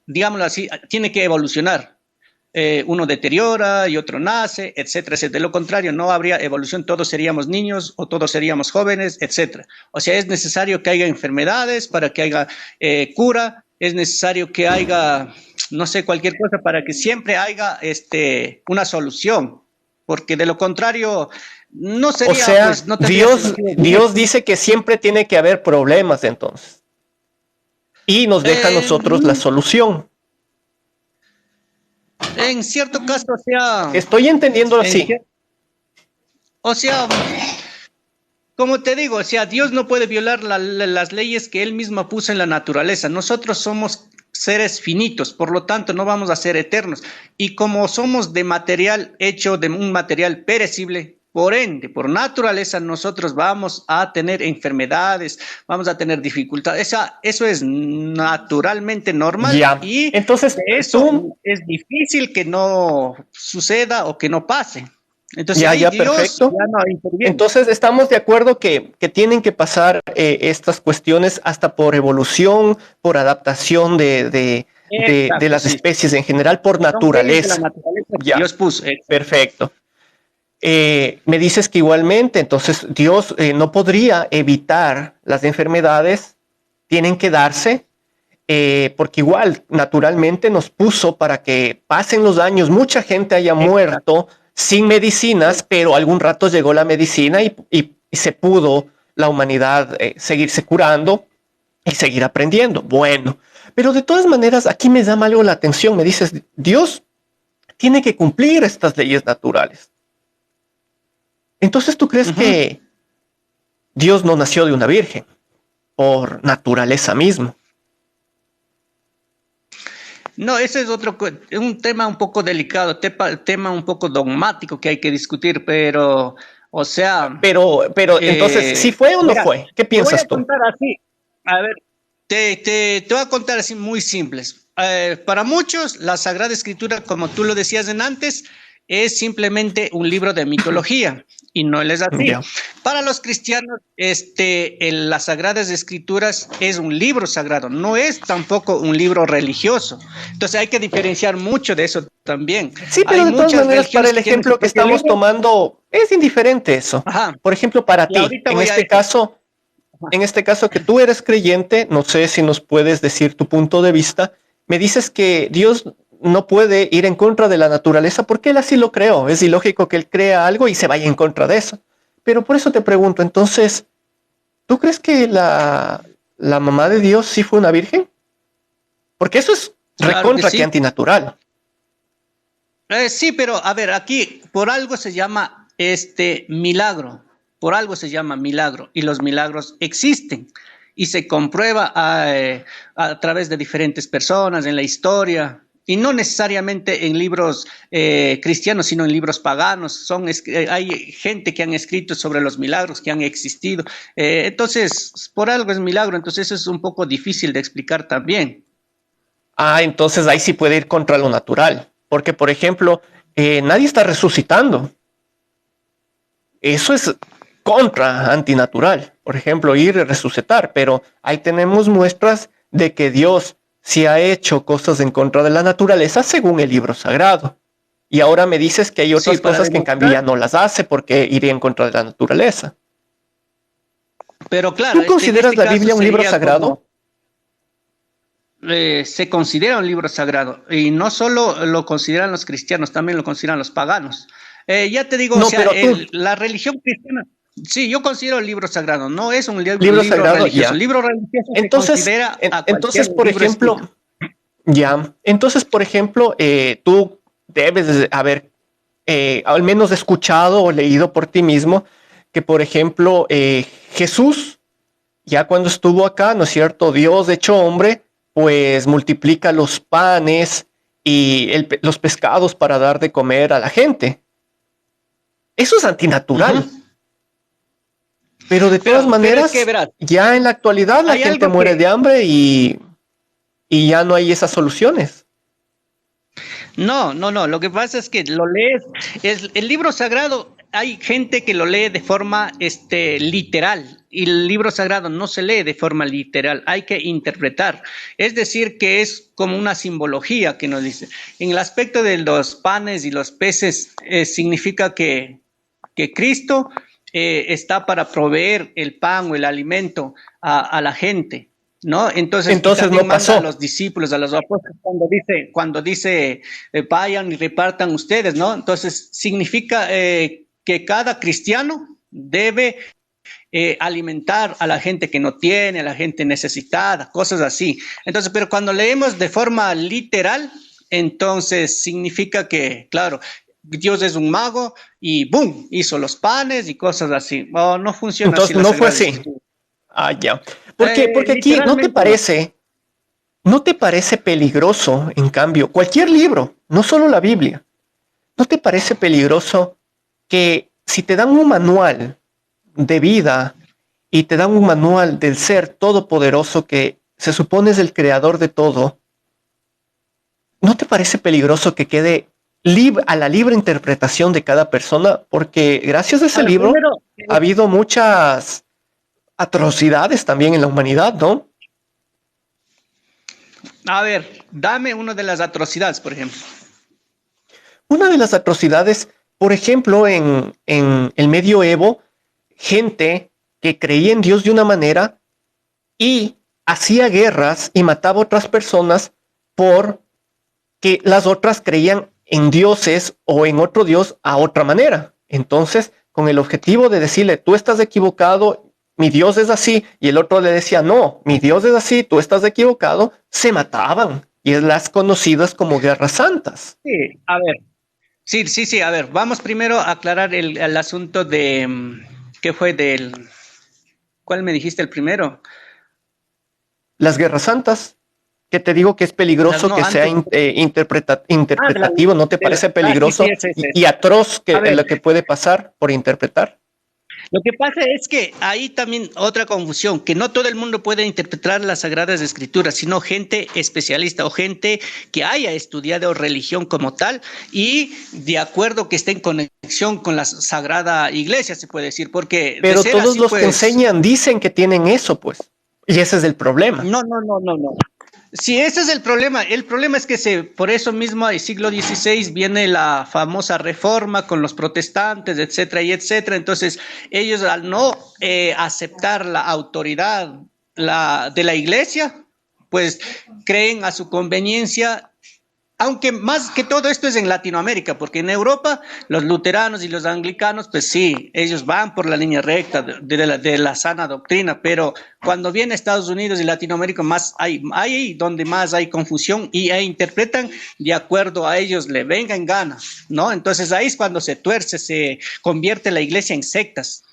digámoslo así, tiene que evolucionar. Uno deteriora y otro nace, etcétera, etcétera. De lo contrario, no habría evolución, todos seríamos niños o todos seríamos jóvenes, etcétera. O sea, es necesario que haya enfermedades para que haya cura, es necesario que haya, no sé, cualquier cosa para que siempre haya una solución, porque de lo contrario no sería... O sea, pues, no Dios dice que siempre tiene que haber problemas entonces. Y nos deja a nosotros la solución. En cierto caso, o sea... Estoy entendiendo así. O sea, como te digo, o sea, Dios no puede violar las leyes que Él mismo puso en la naturaleza. Nosotros somos seres finitos, por lo tanto no vamos a ser eternos. Y como somos de material hecho de un material perecible, por ende, por naturaleza, nosotros vamos a tener enfermedades, vamos a tener dificultades. Eso es naturalmente normal. Ya. Y entonces eso es difícil que no suceda o que no pase. Entonces, Dios perfecto. Ya no interviene. Entonces estamos de acuerdo que tienen que pasar estas cuestiones hasta por evolución, por adaptación de las especies en general, por naturaleza. Ya. Dios puso. Perfecto. Me dices que igualmente, entonces Dios no podría evitar las enfermedades, tienen que darse, porque igual naturalmente nos puso para que pasen los años, mucha gente haya muerto sin medicinas, pero algún rato llegó la medicina y se pudo la humanidad seguirse curando y seguir aprendiendo. Bueno, pero de todas maneras aquí me llama algo la atención, me dices, Dios tiene que cumplir estas leyes naturales. Entonces, ¿tú crees que Dios no nació de una virgen por naturaleza mismo? No, ese es un tema un poco delicado, tema un poco dogmático que hay que discutir, pero, o sea... Pero entonces, ¿sí fue o no fue? ¿Qué piensas tú? Te voy a contar así, a ver, te voy a contar así muy simples. Para muchos, la Sagrada Escritura, como tú lo decías en antes, es simplemente un libro de mitología. Y no es así. Yeah. Para los cristianos, las Sagradas Escrituras es un libro sagrado, no es tampoco un libro religioso. Entonces hay que diferenciar mucho de eso también. Sí, pero de todas maneras, para el ejemplo que estamos tomando, es indiferente eso. Ajá. Por ejemplo, para ti, en este caso que tú eres creyente, no sé si nos puedes decir tu punto de vista, me dices que Dios no puede ir en contra de la naturaleza porque Él así lo creó. Es ilógico que Él crea algo y se vaya en contra de eso. Pero por eso te pregunto, entonces, ¿tú crees que la mamá de Dios sí fue una virgen? Porque eso es recontra que antinatural. Sí, pero a ver, aquí por algo se llama milagro. Por algo se llama milagro. Y los milagros existen. Y se comprueba a través de diferentes personas en la historia. Y no necesariamente en libros cristianos, sino en libros paganos. Hay gente que han escrito sobre los milagros que han existido. Entonces, por algo es milagro. Entonces, eso es un poco difícil de explicar también. Entonces ahí sí puede ir contra lo natural. Porque, por ejemplo, nadie está resucitando. Eso es antinatural. Por ejemplo, ir y resucitar. Pero ahí tenemos muestras de que Dios si ha hecho cosas en contra de la naturaleza según el libro sagrado. Y ahora me dices que hay otras cosas que en cambio ya no las hace porque iría en contra de la naturaleza. Pero claro, ¿tú consideras la Biblia un libro sagrado? Se considera un libro sagrado. Y no solo lo consideran los cristianos, también lo consideran los paganos. Ya te digo, la religión cristiana... Sí, yo considero el libro sagrado, no es un libro sagrado, religioso. ya. El libro religioso Entonces, se considera entonces, por libro ejemplo, escrito. ya. Entonces, por ejemplo, tú debes haber al menos escuchado o leído por ti mismo que, por ejemplo, Jesús, ya cuando estuvo acá, ¿no es cierto? Dios hecho hombre, pues multiplica los panes y los pescados para dar de comer a la gente. Eso es antinatural. Uh-huh. Pero de todas maneras, es que, verás, ya en la actualidad la gente muere de hambre y ya no hay esas soluciones. No. Lo que pasa es que lo lees, el libro sagrado, hay gente que lo lee de forma literal. Y el libro sagrado no se lee de forma literal, hay que interpretar. Es decir, que es como una simbología que nos dice. En el aspecto de los panes y los peces, significa que Cristo está para proveer el pan o el alimento a la gente, ¿no? Entonces no pasó. A los discípulos, a los apóstoles, cuando dice vayan y repartan ustedes, ¿no? Entonces significa que cada cristiano debe alimentar a la gente que no tiene, a la gente necesitada, cosas así. Entonces, pero cuando leemos de forma literal, entonces significa que, claro, Dios es un mago y ¡boom! Hizo los panes y cosas así. Oh, no funciona entonces, así. No fue así. Ah, ya. Porque aquí ¿no te parece peligroso, en cambio, cualquier libro, no solo la Biblia, ¿no te parece peligroso que si te dan un manual de vida y te dan un manual del ser todopoderoso que se supone es el creador de todo, ¿no te parece peligroso que quede a la libre interpretación de cada persona? Porque gracias a ese libro ha habido muchas atrocidades también en la humanidad, ¿no? A ver, dame una de las atrocidades, por ejemplo. Una de las atrocidades, por ejemplo, en el medioevo, gente que creía en Dios de una manera y hacía guerras y mataba a otras personas porque las otras creían en dioses o en otro dios a otra manera. Entonces, con el objetivo de decirle, tú estás equivocado, mi Dios es así, y el otro le decía, no, mi Dios es así, tú estás equivocado, se mataban. Y es las conocidas como guerras santas. Sí, a ver. Sí, a ver, vamos primero a aclarar el asunto de, ¿qué fue del? ¿Cuál me dijiste el primero? Las guerras santas, que te digo que es peligroso que sea interpretativo, ¿no te parece peligroso y atroz lo que puede pasar por interpretar? Lo que pasa es que hay también otra confusión, que no todo el mundo puede interpretar las Sagradas Escrituras, sino gente especialista o gente que haya estudiado religión como tal y de acuerdo que esté en conexión con la Sagrada Iglesia, se puede decir, porque... Pero todos los que enseñan dicen que tienen eso, pues, y ese es el problema. No. Sí, ese es el problema. El problema es que por eso mismo en el siglo XVI viene la famosa reforma con los protestantes, etcétera, y etcétera. Entonces, ellos al no aceptar la autoridad de la iglesia, pues creen a su conveniencia. Aunque más que todo esto es en Latinoamérica, porque en Europa los luteranos y los anglicanos, pues sí, ellos van por la línea recta de la sana doctrina, pero cuando viene Estados Unidos y Latinoamérica, más hay donde más hay confusión y interpretan de acuerdo a ellos le venga en gana, ¿no? Entonces ahí es cuando se tuerce, se convierte la iglesia en sectas.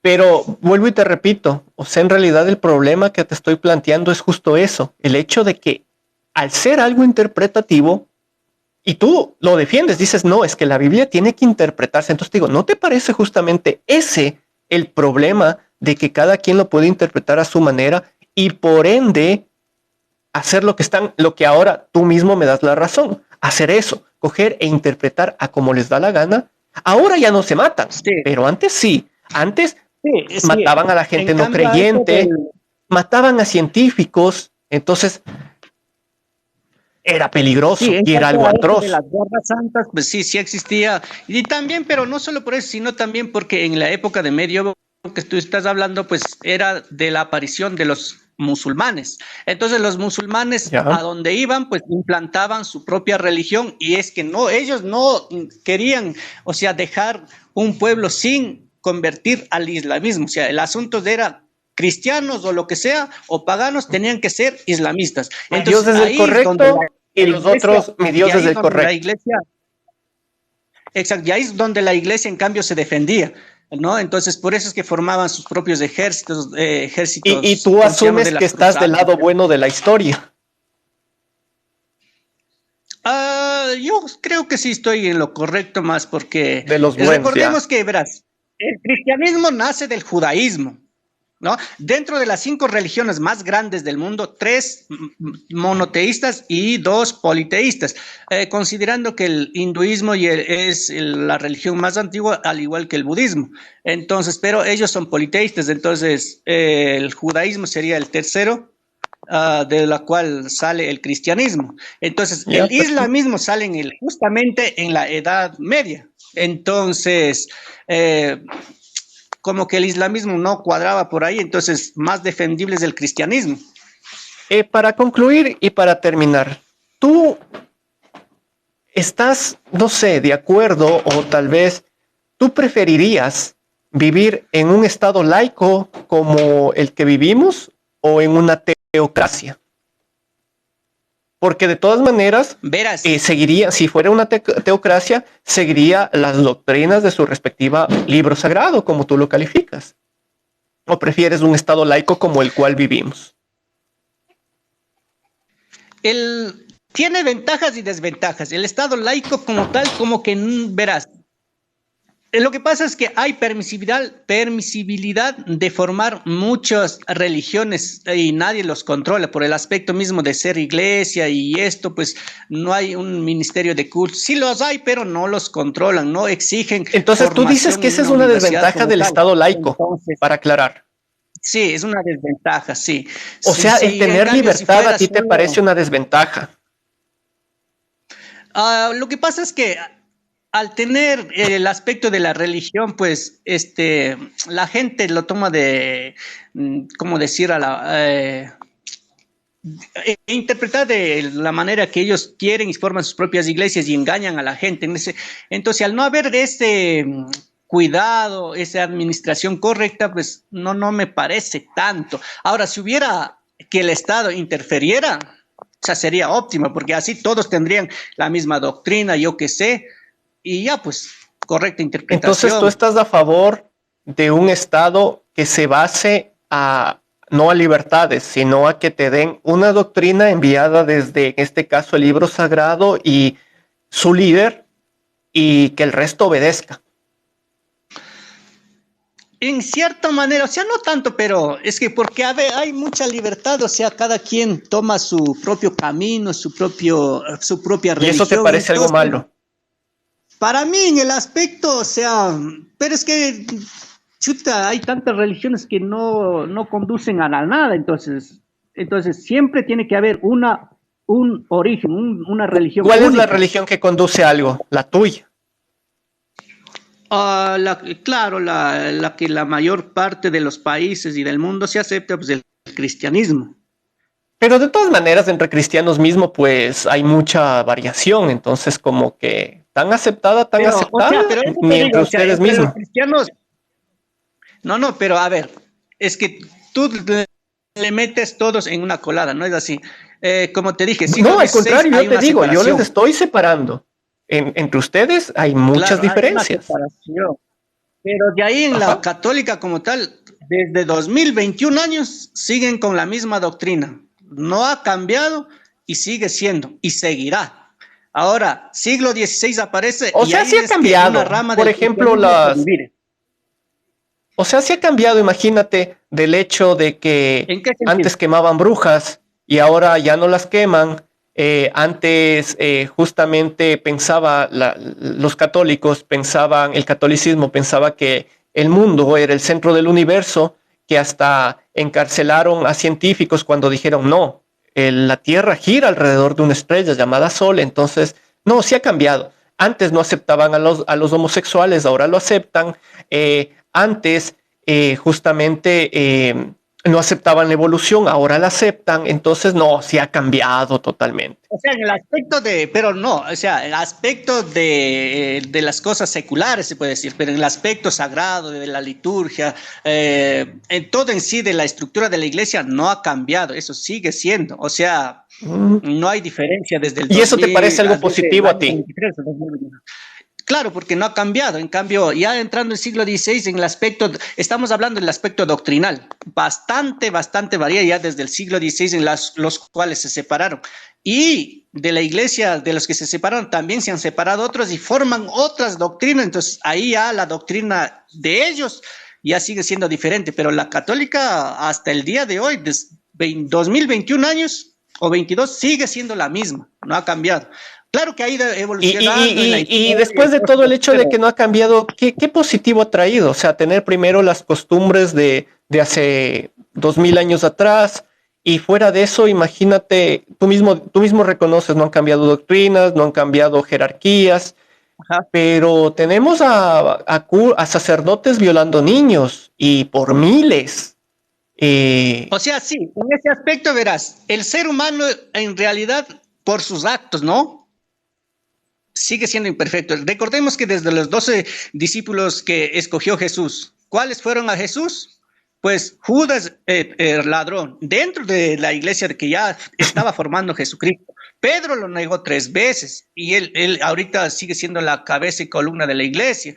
Pero vuelvo y te repito, o sea, en realidad el problema que te estoy planteando es justo eso, el hecho de que al ser algo interpretativo, y tú lo defiendes, dices, no, es que la Biblia tiene que interpretarse. Entonces te digo, ¿no te parece justamente ese el problema de que cada quien lo puede interpretar a su manera y por ende hacer lo que ahora tú mismo me das la razón, hacer eso, coger e interpretar a como les da la gana? Ahora ya no se matan, pero antes sí, mataban a la gente no creyente, mataban a científicos, entonces era peligroso y era algo atroz. De las guerras santas, pues sí existía. Y también, pero no solo por eso, sino también porque en la época de medioevo que tú estás hablando, pues era de la aparición de los musulmanes. Entonces los musulmanes a donde iban, pues implantaban su propia religión y es que ellos no querían, o sea, dejar un pueblo sin convertir al islamismo. O sea, el asunto era cristianos o lo que sea, o paganos, tenían que ser islamistas. Entonces, mi Dios es el correcto y los otros, mi Dios es el correcto. La iglesia, exacto, y ahí es donde la iglesia en cambio se defendía, ¿no? Entonces por eso es que formaban sus propios ejércitos. Y tú asumes que estás del lado bueno de la historia. Yo creo que sí estoy en lo correcto, más porque de los buenos, recordemos que, verás, el cristianismo nace del judaísmo, ¿no? Dentro de las 5 religiones más grandes del mundo, 3 monoteístas y 2 politeístas, considerando que el hinduismo es la religión más antigua, al igual que el budismo. Entonces, pero ellos son politeístas, entonces el judaísmo sería el tercero, de la cual sale el cristianismo. Entonces, el islamismo sale justamente en la Edad Media. Entonces, como que el islamismo no cuadraba por ahí, entonces más defendible es el cristianismo. Para concluir y para terminar, ¿tú estás, no sé, de acuerdo o tal vez tú preferirías vivir en un estado laico como el que vivimos o en una teocracia? Porque de todas maneras, seguiría, si fuera una teocracia, seguiría las doctrinas de su respectiva libro sagrado, como tú lo calificas. ¿O prefieres un estado laico como el cual vivimos? Tiene ventajas y desventajas. El estado laico como tal, como que verás. Lo que pasa es que hay permisibilidad de formar muchas religiones y nadie los controla por el aspecto mismo de ser iglesia y esto, pues no hay un ministerio de culto. Sí los hay, pero no los controlan, no exigen. Entonces tú dices que esa es una desventaja del estado laico, entonces, para aclarar. Sí, es una desventaja, sí. O sea, el tener libertad a ti te parece una desventaja. Lo que pasa es que al tener el aspecto de la religión, pues la gente lo toma de, ¿cómo decir? Interpretar de la manera que ellos quieren y forman sus propias iglesias y engañan a la gente. Entonces, al no haber ese cuidado, esa administración correcta, pues no me parece tanto. Ahora, si hubiera que el Estado interferiera, o sea, sería óptimo, porque así todos tendrían la misma doctrina, yo qué sé, y ya, pues, correcta interpretación. Entonces, ¿tú estás a favor de un Estado que se base no a libertades, sino a que te den una doctrina enviada desde, en este caso, el libro sagrado y su líder, y que el resto obedezca? En cierta manera, o sea, no tanto, pero es que porque hay mucha libertad, o sea, cada quien toma su propio camino, su propia religión. ¿Y eso te parece algo malo? Para mí, en el aspecto, o sea, pero es que, chuta, hay tantas religiones que no conducen a la nada, entonces siempre tiene que haber un origen, una religión. ¿Cuál es la religión que conduce a algo? La tuya. Claro, la que la mayor parte de los países y del mundo se acepta, pues el cristianismo. Pero de todas maneras, entre cristianos mismo, pues hay mucha variación, entonces como que tan aceptada, o sea, ni entre ustedes mismos. Los cristianos... No, pero a ver, es que tú le metes todos en una colada, ¿no es así? Como te dije, no, al contrario, yo te digo, yo les estoy separando. Entre ustedes hay muchas diferencias. Pero de ahí en la católica como tal, desde 2021 años siguen con la misma doctrina. No ha cambiado y sigue siendo y seguirá. Ahora, siglo XVI aparece. O sea, sí ha cambiado. Una rama por ejemplo, o sea, sí ha cambiado, imagínate, del hecho de que antes quemaban brujas y ahora ya no las queman. Antes justamente los católicos el catolicismo pensaba que el mundo era el centro del universo, que hasta encarcelaron a científicos cuando dijeron no, la Tierra gira alrededor de una estrella llamada Sol. Entonces, no, sí ha cambiado. Antes no aceptaban a los homosexuales, ahora lo aceptan. Antes justamente no aceptaban la evolución, ahora la aceptan, entonces no, sí ha cambiado totalmente. O sea, en el aspecto pero no, o sea, el aspecto de las cosas seculares se puede decir, pero en el aspecto sagrado, de la liturgia, en todo en sí de la estructura de la iglesia no ha cambiado, eso sigue siendo, o sea, no hay diferencia desde el 2000. ¿Y eso te parece algo positivo a ti? 23, 2021. Claro, porque no ha cambiado. En cambio, ya entrando en el siglo XVI, en el aspecto, estamos hablando del aspecto doctrinal, bastante varía ya desde el siglo XVI en los cuales se separaron. Y de la iglesia, de los que se separaron, también se han separado otros y forman otras doctrinas. Entonces, ahí ya la doctrina de ellos ya sigue siendo diferente. Pero la católica, hasta el día de hoy, desde 2021 años o 22, sigue siendo la misma, no ha cambiado. Claro que ha ido evolucionando. Y después de todo el hecho de que no ha cambiado, ¿qué positivo ha traído? O sea, tener primero las costumbres de hace 2000 años atrás, y fuera de eso, imagínate, tú mismo reconoces, no han cambiado doctrinas, no han cambiado jerarquías, ajá, pero tenemos a sacerdotes violando niños, y por miles. O sea, sí, en ese aspecto verás, el ser humano en realidad, por sus actos, ¿no?, sigue siendo imperfecto. Recordemos que desde los 12 discípulos que escogió Jesús, ¿cuáles fueron a Jesús? Pues Judas, ladrón, dentro de la iglesia que ya estaba formando Jesucristo. Pedro lo negó 3 veces y él ahorita sigue siendo la cabeza y columna de la iglesia.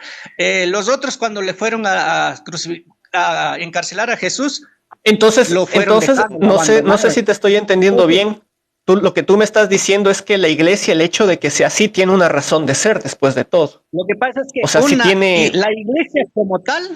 Los otros cuando le fueron a encarcelar a Jesús, entonces no sé si te estoy entendiendo bien. Lo que tú me estás diciendo es que la iglesia, el hecho de que sea así, tiene una razón de ser después de todo. Lo que pasa es que o sea, la iglesia como tal,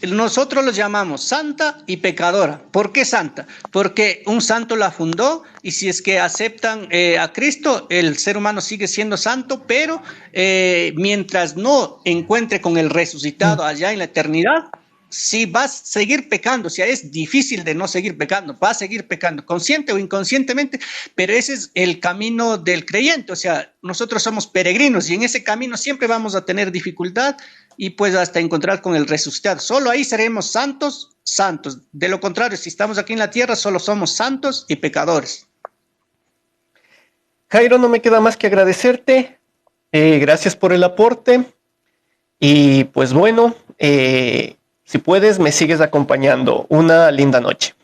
nosotros los llamamos santa y pecadora. ¿Por qué santa? Porque un santo la fundó y si es que aceptan a Cristo, el ser humano sigue siendo santo, pero mientras no encuentre con el resucitado allá en la eternidad, si vas a seguir pecando, o sea, es difícil de no seguir pecando, va a seguir pecando, consciente o inconscientemente, pero ese es el camino del creyente, o sea, nosotros somos peregrinos y en ese camino siempre vamos a tener dificultad y pues hasta encontrar con el resucitado. Solo ahí seremos santos. De lo contrario, si estamos aquí en la tierra, solo somos santos y pecadores. Jairo, no me queda más que agradecerte. Gracias por el aporte. Y pues bueno, si puedes, me sigues acompañando. Una linda noche.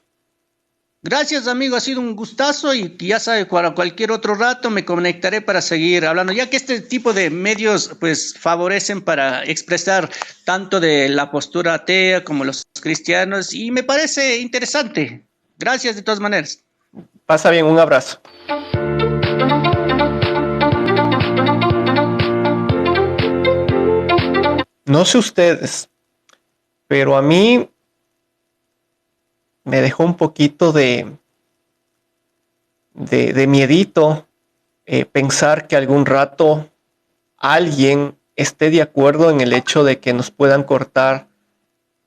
Gracias, amigo. Ha sido un gustazo y ya sabe, para cualquier otro rato me conectaré para seguir hablando, ya que este tipo de medios pues favorecen para expresar tanto de la postura atea como los cristianos y me parece interesante. Gracias de todas maneras. Pasa bien, un abrazo. No sé ustedes, pero a mí me dejó un poquito de miedito pensar que algún rato alguien esté de acuerdo en el hecho de que nos puedan cortar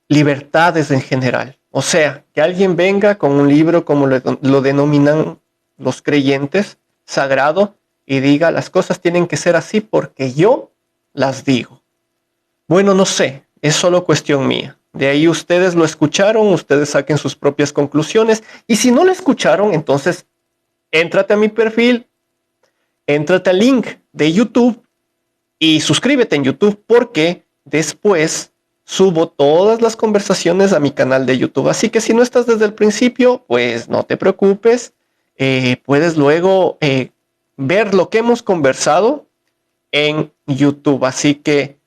libertades en general. O sea, que alguien venga con un libro, como lo denominan los creyentes, sagrado, y diga las cosas tienen que ser así porque yo las digo. Bueno, no sé, es solo cuestión mía. De ahí ustedes lo escucharon, ustedes saquen sus propias conclusiones. Y si no lo escucharon, entonces éntrate a mi perfil, éntrate al link de YouTube y suscríbete en YouTube porque después subo todas las conversaciones a mi canal de YouTube. Así que si no estás desde el principio, pues no te preocupes. Puedes luego ver lo que hemos conversado en YouTube. Así que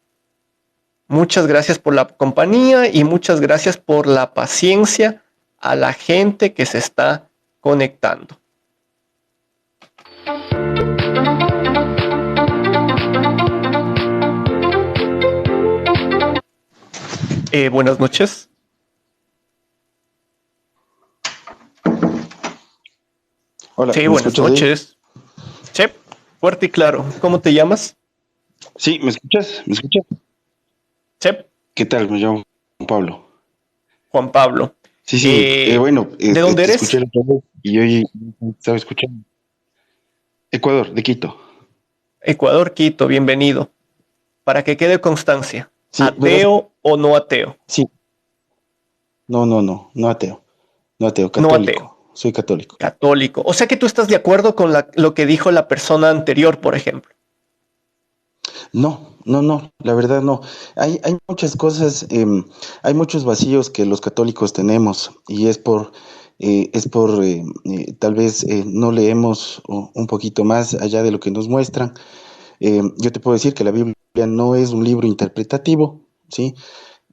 muchas gracias por la compañía y muchas gracias por la paciencia a la gente que se está conectando. Buenas noches. Hola. Sí, buenas noches. Sí, fuerte y claro. ¿Cómo te llamas? Sí, ¿me escuchas? ¿Me escuchas? Sí. ¿Qué tal? Me llamo Juan Pablo. Juan Pablo. Sí, bueno. ¿De dónde eres? Escuché la otra vez y hoy estaba escuchando. Ecuador, de Quito. Ecuador, Quito, bienvenido. Para que quede constancia. Sí, ¿ateo o no ateo? Sí. No ateo. No ateo, No católico. ateo. Soy católico. Católico. O sea que tú estás de acuerdo con lo que dijo la persona anterior, por ejemplo. No, la verdad no. Hay muchas cosas, hay muchos vacíos que los católicos tenemos y tal vez no leemos un poquito más allá de lo que nos muestran. Yo te puedo decir que la Biblia no es un libro interpretativo, ¿sí?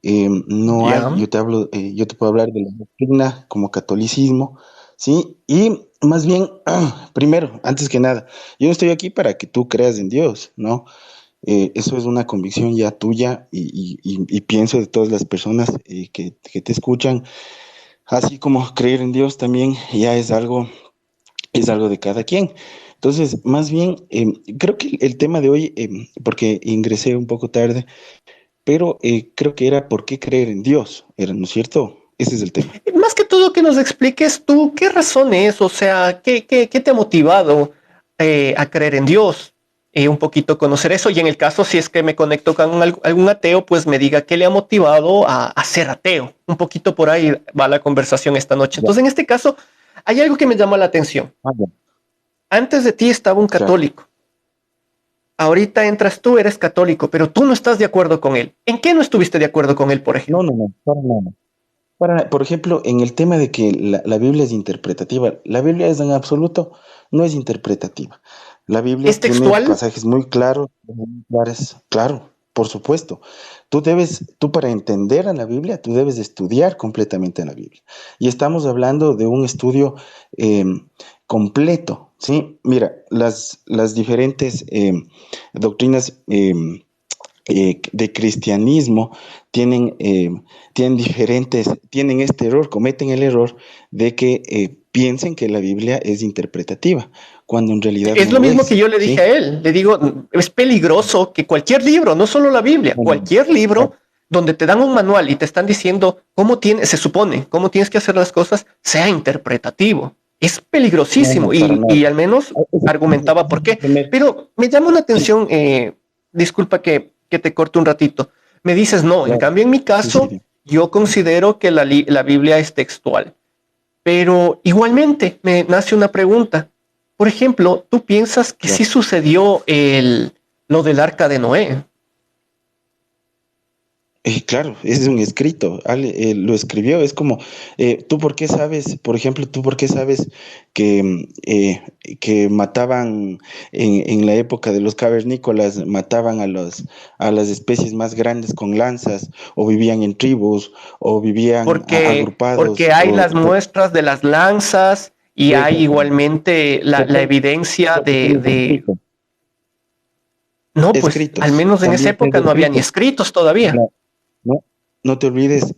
No hay, Ya. yo te puedo hablar de la doctrina como catolicismo, ¿sí? Y más bien, primero, antes que nada, yo no estoy aquí para que tú creas en Dios, ¿no? Eso es una convicción ya tuya y pienso de todas las personas que te escuchan, así como creer en Dios también ya es algo de cada quien. Entonces, más bien, creo que el tema de hoy, porque ingresé un poco tarde, pero creo que era por qué creer en Dios, ¿no es cierto? Ese es el tema. Más que todo que nos expliques tú qué razón es, o sea, qué te ha motivado a creer en Dios, un poquito conocer eso y en el caso si es que me conecto con algún ateo, pues me diga qué le ha motivado a ser ateo. Un poquito por ahí va la conversación esta noche. Ya. Entonces en este caso hay algo que me llama la atención. Ya. Antes de ti estaba un Claro. católico. Ahorita entras tú, eres católico, pero tú no estás de acuerdo con él. ¿En qué no estuviste de acuerdo con él, por ejemplo? No, para nada. Por ejemplo, en el tema de que la Biblia es interpretativa, la Biblia es en absoluto, no es interpretativa. La Biblia ¿Es tiene textual? pasajes muy claros, muy claros, claro, por supuesto. Tú para entender a la Biblia, tú debes estudiar completamente la Biblia. Y estamos hablando de un estudio eh, completo, ¿sí? Mira, las diferentes doctrinas de cristianismo tienen este error, cometen el error de que piensen que la Biblia es interpretativa, cuando en realidad Es no lo lo mismo es, que yo le ¿sí? dije a él. Le digo, es peligroso que cualquier libro, no solo la Biblia, cualquier libro donde te dan un manual y te están diciendo se supone, cómo tienes que hacer las cosas, sea interpretativo. Es peligrosísimo Para nada. y al menos argumentaba por qué. Pero me llama la atención, disculpa que te corte un ratito. Me dices, no, en Claro. cambio en mi caso, Sí. yo considero que la Biblia es textual. Pero igualmente me nace una pregunta. Por ejemplo, ¿tú piensas que Claro. sí sucedió lo del arca de Noé? Claro, ese es un escrito, lo escribió, es como, tú por qué sabes, por ejemplo, tú por qué sabes que mataban en la época de los cavernícolas, mataban a las especies más grandes con lanzas, o vivían en tribus, o vivían agrupados. Porque hay las muestras de las lanzas y hay igualmente la evidencia de... No, pues Escritos. al menos en esa También época tengo no había ni escritos. escritos todavía. No te olvides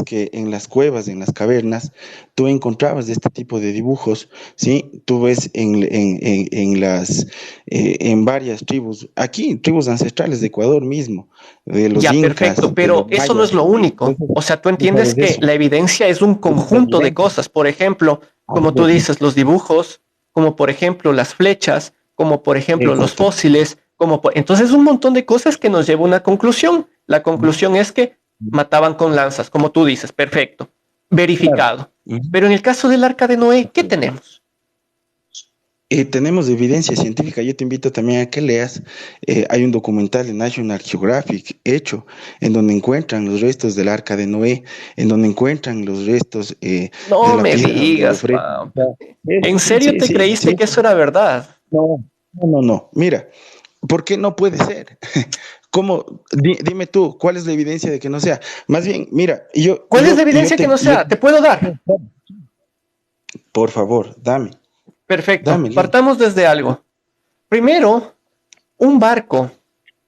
que en las cuevas, en las cavernas, tú encontrabas este tipo de dibujos, ¿sí? Tú ves en varias tribus, aquí, tribus ancestrales de Ecuador mismo, de los Ya, incas, perfecto, de pero los eso no es lo mayas. único. Entonces, O sea, tú tú entiendes sabes que eso. la evidencia es un conjunto de cosas. Por ejemplo, como tú dices, los dibujos, como por ejemplo las flechas, como por ejemplo los Exacto. fósiles, entonces un montón de cosas que nos lleva a una conclusión. La conclusión es que mataban con lanzas, como tú dices, perfecto, verificado. Ujú. Pero en el caso del arca de Noé, ¿qué tenemos? Tenemos evidencia científica, yo te invito también a que leas, hay un documental de National Geographic hecho, en donde encuentran los restos del arca de Noé, en donde encuentran los restos No de la me piedra donde lo digas, ofrecen. Pau. ¿En serio te creíste que eso era verdad? No, mira, ¿por qué no puede ser? ¿Cómo? Dime tú, ¿cuál es la evidencia de que no sea? Más bien, mira, ¿Cuál es la evidencia que no sea? Te puedo dar. por favor, dame. Perfecto. Dame, Partamos desde algo. Primero, un barco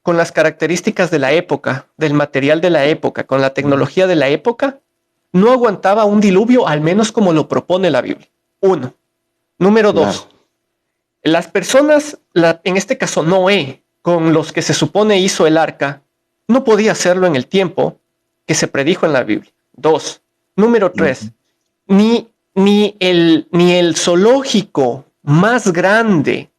con las características de la época, del material de la época, con la tecnología de la época, no aguantaba un diluvio, al menos como lo propone la Biblia. Uno. Número dos. Claro. Las personas, en este caso Noé, con los que se supone hizo el arca, no podía hacerlo en el tiempo que se predijo en la Biblia. Dos. Número tres. Ni el zoológico más grande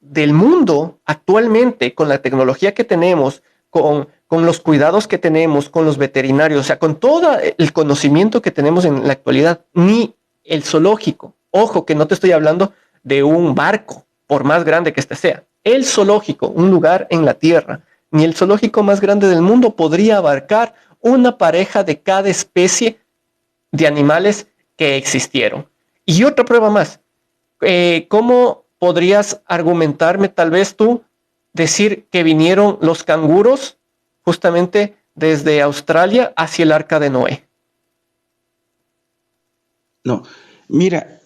del mundo actualmente, con la tecnología que tenemos, con los cuidados que tenemos, con los veterinarios, o sea, con todo el conocimiento que tenemos en la actualidad, ni el zoológico. Ojo, que no te estoy hablando de un barco, por más grande que este sea. El zoológico, un lugar en la Tierra, ni el zoológico más grande del mundo podría abarcar una pareja de cada especie de animales que existieron. Y otra prueba más. ¿Cómo podrías argumentarme, tal vez tú, decir que vinieron los canguros justamente desde Australia hacia el Arca de Noé? No, mira,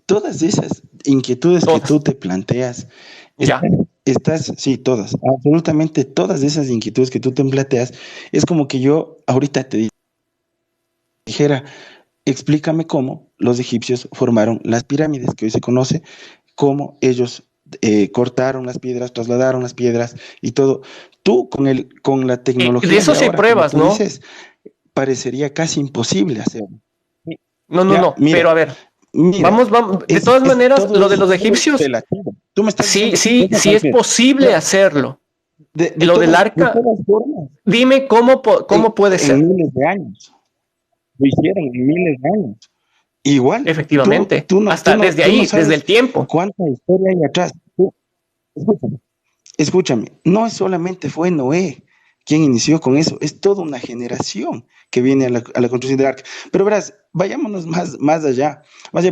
todas esas inquietudes que tú te planteas, sí, todas, absolutamente todas esas inquietudes que tú te planteas, es como que yo ahorita te dijera, explícame cómo los egipcios formaron las pirámides, que hoy se conoce, cómo ellos cortaron las piedras, trasladaron las piedras y todo. Tú con la tecnología de eso sí hay pruebas, ¿no? Dices, parecería casi imposible hacerlo. No, mira, pero a ver, vamos, de todas maneras, lo de los egipcios, tú me estás sí es posible hacerlo. Lo del arca, dime cómo puede ser. En miles de años. Lo hicieron en miles de años. Igual. Efectivamente. Hasta desde ahí, desde el tiempo. ¿Cuánta historia hay atrás? Escúchame, no solamente fue Noé quien inició con eso, es toda una generación que viene a la construcción del arca. Pero verás, vayámonos más allá,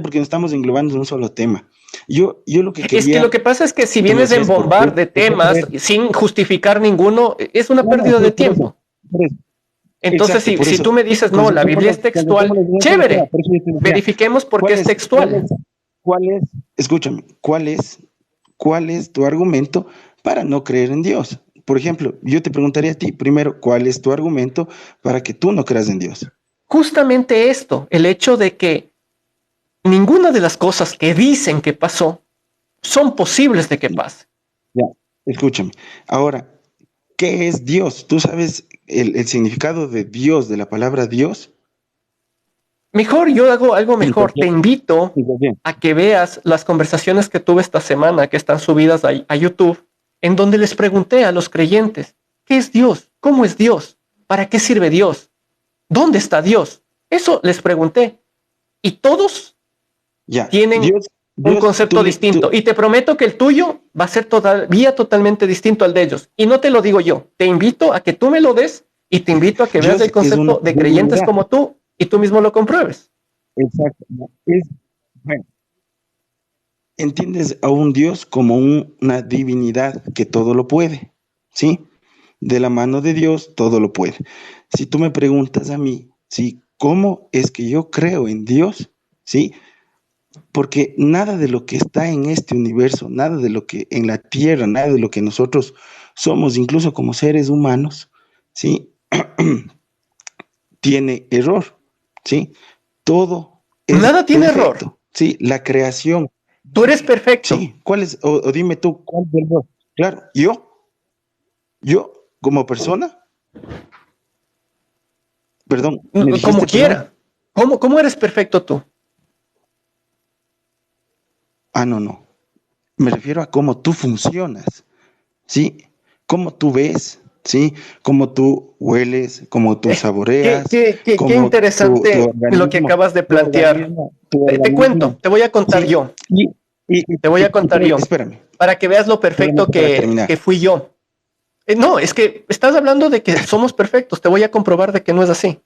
porque nos estamos englobando en un solo tema. Yo lo que quería... Es que lo que pasa es que si vienes a embombar de temas sin justificar ninguno, es una pérdida de tiempo. Entonces, si tú me dices, no, la Biblia es textual, chévere, verifiquemos por qué es textual. Escúchame, ¿cuál es tu argumento para no creer en Dios? Por ejemplo, yo te preguntaría a ti primero, ¿cuál es tu argumento para que tú no creas en Dios? Justamente esto, el hecho de que ninguna de las cosas que dicen que pasó son posibles de que pase. Ya, escúchame. Ahora, ¿qué es Dios? ¿Tú sabes el significado de Dios, de la palabra Dios? Mejor, yo hago algo mejor. Te invito a que veas las conversaciones que tuve esta semana, que están subidas a YouTube, en donde les pregunté a los creyentes, ¿qué es Dios? ¿Cómo es Dios? ¿Para qué sirve Dios? ¿Dónde está Dios? Eso les pregunté. Y todos tienen un concepto distinto. Y te prometo que el tuyo va a ser todavía totalmente distinto al de ellos. Y no te lo digo yo. Te invito a que tú me lo des y te invito a que veas el concepto de creyentes como tú y tú mismo lo compruebes. Exacto. Bueno, entiendes a un Dios como una divinidad que todo lo puede, ¿sí? De la mano de Dios todo lo puede. Si tú me preguntas a mí, ¿sí? ¿Cómo es que yo creo en Dios? ¿Sí? Porque nada de lo que está en este universo, nada de lo que en la tierra, nada de lo que nosotros somos, incluso como seres humanos, ¿sí? tiene error, ¿sí? Todo es nada tiene perfecto, error. Sí, la creación. Tú eres perfecto. Sí, ¿cuál es? O dime tú, ¿cuál es el error? Claro, yo como persona, perdón. Como quiera. ¿Cómo eres perfecto tú? No. Me refiero a cómo tú funcionas, ¿sí? Cómo tú ves, ¿sí? Cómo tú hueles, cómo tú saboreas. Qué interesante lo que acabas de plantear. Te cuento, te voy a contar yo. Te voy a contar yo. Espérame. Para que veas lo perfecto que fui yo. No, es que estás hablando de que somos perfectos. Te voy a comprobar de que no es así.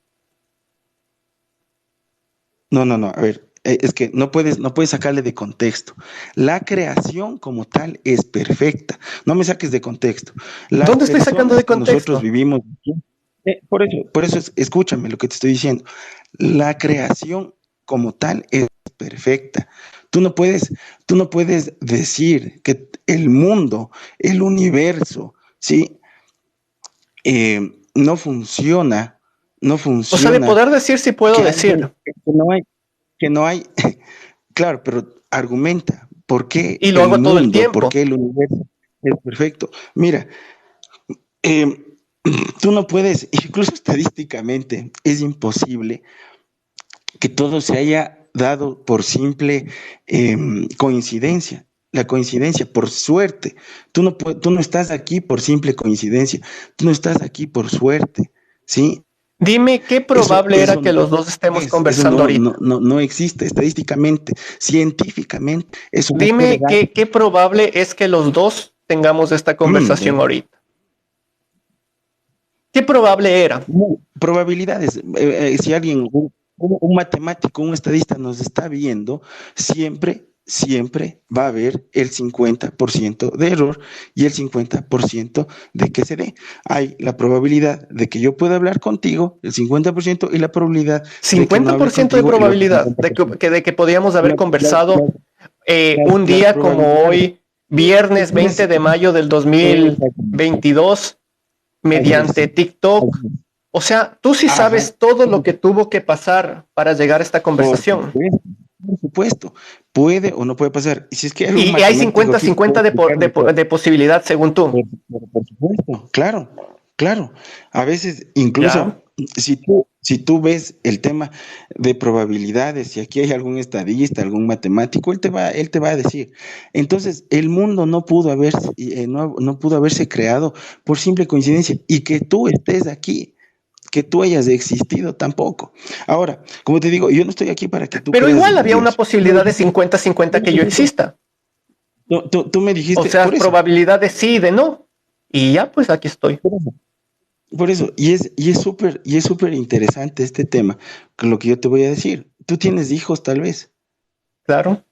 No. A ver, es que no puedes sacarle de contexto. La creación como tal es perfecta. No me saques de contexto. ¿Dónde estoy sacando de contexto? Nosotros vivimos. Por eso escúchame lo que te estoy diciendo. La creación como tal es perfecta. Tú no puedes decir que el mundo, el universo, ¿sí? No funciona. O sea, de poder decir sí puedo decir. Que no hay, claro, pero argumenta, ¿por qué y lo hago todo el tiempo? ¿Por qué el universo es perfecto? Mira, tú no puedes, incluso estadísticamente, es imposible que todo se haya dado por simple coincidencia. La coincidencia, por suerte. Tú no estás aquí por simple coincidencia. Tú no estás aquí por suerte, ¿sí? Dime qué probable era que los dos estemos conversando ahorita. No existe estadísticamente, científicamente. Eso Dime qué probable es que los dos tengamos esta conversación ahorita. ¿Qué probable era? Probabilidades. Si alguien, un matemático, un estadista nos está viendo, siempre va a haber el 50% de error y el 50% de que se dé. Hay la probabilidad de que yo pueda hablar contigo, el 50%, y la probabilidad 50% de probabilidad de que podíamos haber conversado un día como hoy, viernes 20 de mayo del 2022, mediante TikTok. O sea, tú sí sabes todo lo que tuvo que pasar para llegar a esta conversation. Por supuesto, puede o no puede pasar. Y, si es que hay 50-50 de posibilidad, según tú. Por supuesto, claro. A veces, incluso, si tú ves el tema de probabilidades, si aquí hay algún estadista, algún matemático, él te va a decir. Entonces, el mundo no pudo haberse creado por simple coincidencia, y que tú estés aquí, que tú hayas existido tampoco. Ahora, como te digo, yo no estoy aquí para que tú... Pero igual había una posibilidad de 50-50 que yo exista. Tú me dijiste... O sea, probabilidad de sí y de no. Y ya, pues aquí estoy. Por eso, y es súper interesante este tema, con lo que yo te voy a decir. Tú tienes hijos, tal vez. Claro.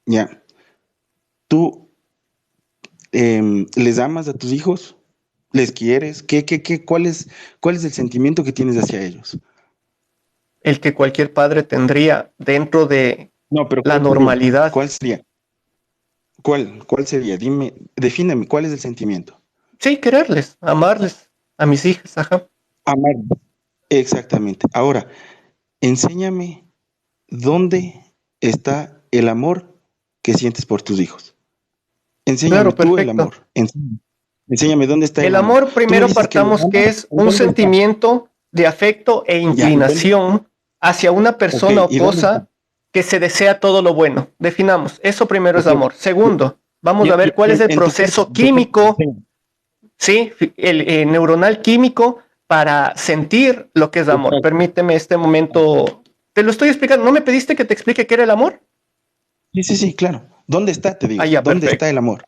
Ya. ¿Tú les amas a tus hijos? ¿Les quieres? ¿Cuál es el sentimiento que tienes hacia ellos? El que cualquier padre tendría dentro de la normalidad. ¿Cuál sería? ¿Cuál sería? Dime, defíneme, ¿cuál es el sentimiento? Sí, quererles, amarles, a mis hijas, ajá. Amarles, exactamente. Ahora, enséñame dónde está el amor que sientes por tus hijos. Enséñame tú el amor. Enséñame dónde está el amor. Primero partamos que es un sentimiento de afecto e inclinación hacia una persona o cosa que se desea todo lo bueno. Definamos. Eso primero es amor. Segundo, vamos a ver cuál es el proceso químico, sí, el neuronal químico para sentir lo que es amor. Permíteme este momento. Te lo estoy explicando. ¿No me pediste que te explique qué era el amor? Sí, claro. ¿Dónde está? Te digo. ¿Dónde está el amor?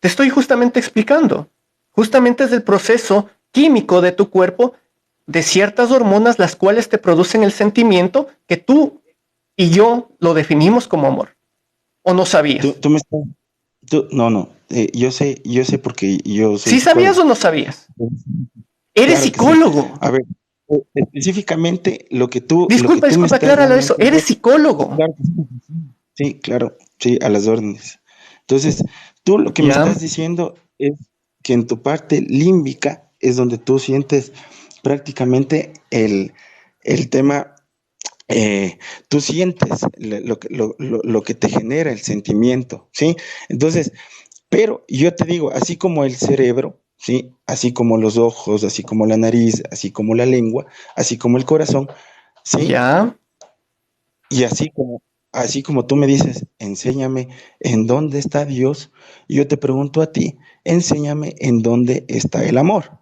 Te estoy justamente explicando. Justamente es el proceso químico de tu cuerpo, de ciertas hormonas, las cuales te producen el sentimiento que tú y yo lo definimos como amor. ¿O no sabías? No. Yo sé porque yo soy ¿Sí sabías o no sabías? Eres psicólogo. Sí. A ver, específicamente lo que tú... Disculpa, acláralo eso. Eres psicólogo. Sí, claro. Sí, a las órdenes. Entonces, tú lo que me estás diciendo es que en tu parte límbica es donde tú sientes prácticamente el tema, tú sientes lo que te genera el sentimiento, ¿sí? Entonces, pero yo te digo, así como el cerebro, ¿sí? Así como los ojos, así como la nariz, así como la lengua, así como el corazón, ¿sí? Ya. Y así como tú me dices, enséñame en dónde está Dios, yo te pregunto a ti, enséñame en dónde está el amor.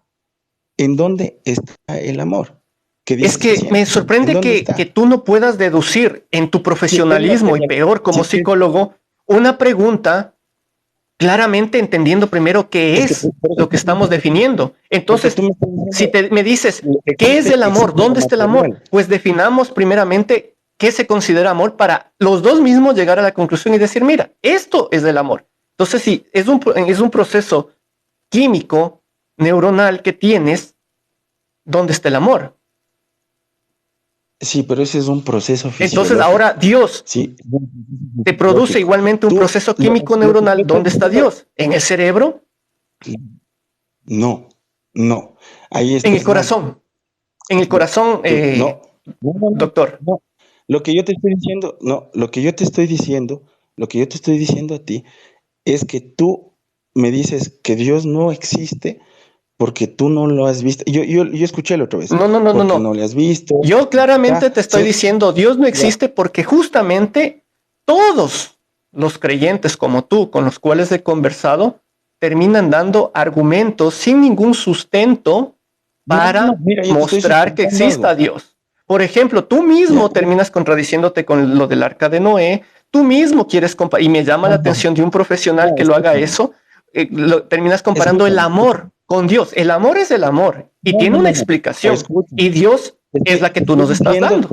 ¿En dónde está el amor? Es que me sorprende que tú no puedas deducir en tu profesionalismo y peor como psicólogo una pregunta claramente entendiendo primero qué es lo que estamos definiendo. Entonces, si me dices, ¿qué es el amor? ¿Dónde está el amor? Pues definamos primeramente qué se considera amor para los dos mismos llegar a la conclusión y decir, mira, esto es el amor. Entonces, si es un proceso químico, neuronal que tienes, ¿dónde está el amor? Sí, pero ese es un proceso fisiológico. Entonces, ahora Dios te produce igualmente un proceso químico neuronal. ¿Dónde está Dios? ¿En el cerebro? No. Ahí está. En el corazón. En el corazón, doctor. No. Lo que yo te estoy diciendo a ti es que tú me dices que Dios no existe porque tú no lo has visto. Yo escuché la otra vez. No. No le has visto. Yo claramente te estoy diciendo, Dios no existe porque justamente todos los creyentes como tú, con los cuales he conversado, terminan dando argumentos sin ningún sustento para mostrar que exista Dios. Por ejemplo, tú mismo terminas contradiciéndote con lo del arca de Noé, tú mismo quieres comparar, y me llama la atención de un profesional que lo haga eso, terminas comparando el amor con Dios. El amor es el amor y tiene una explicación, y Dios es la que tú nos estás dando.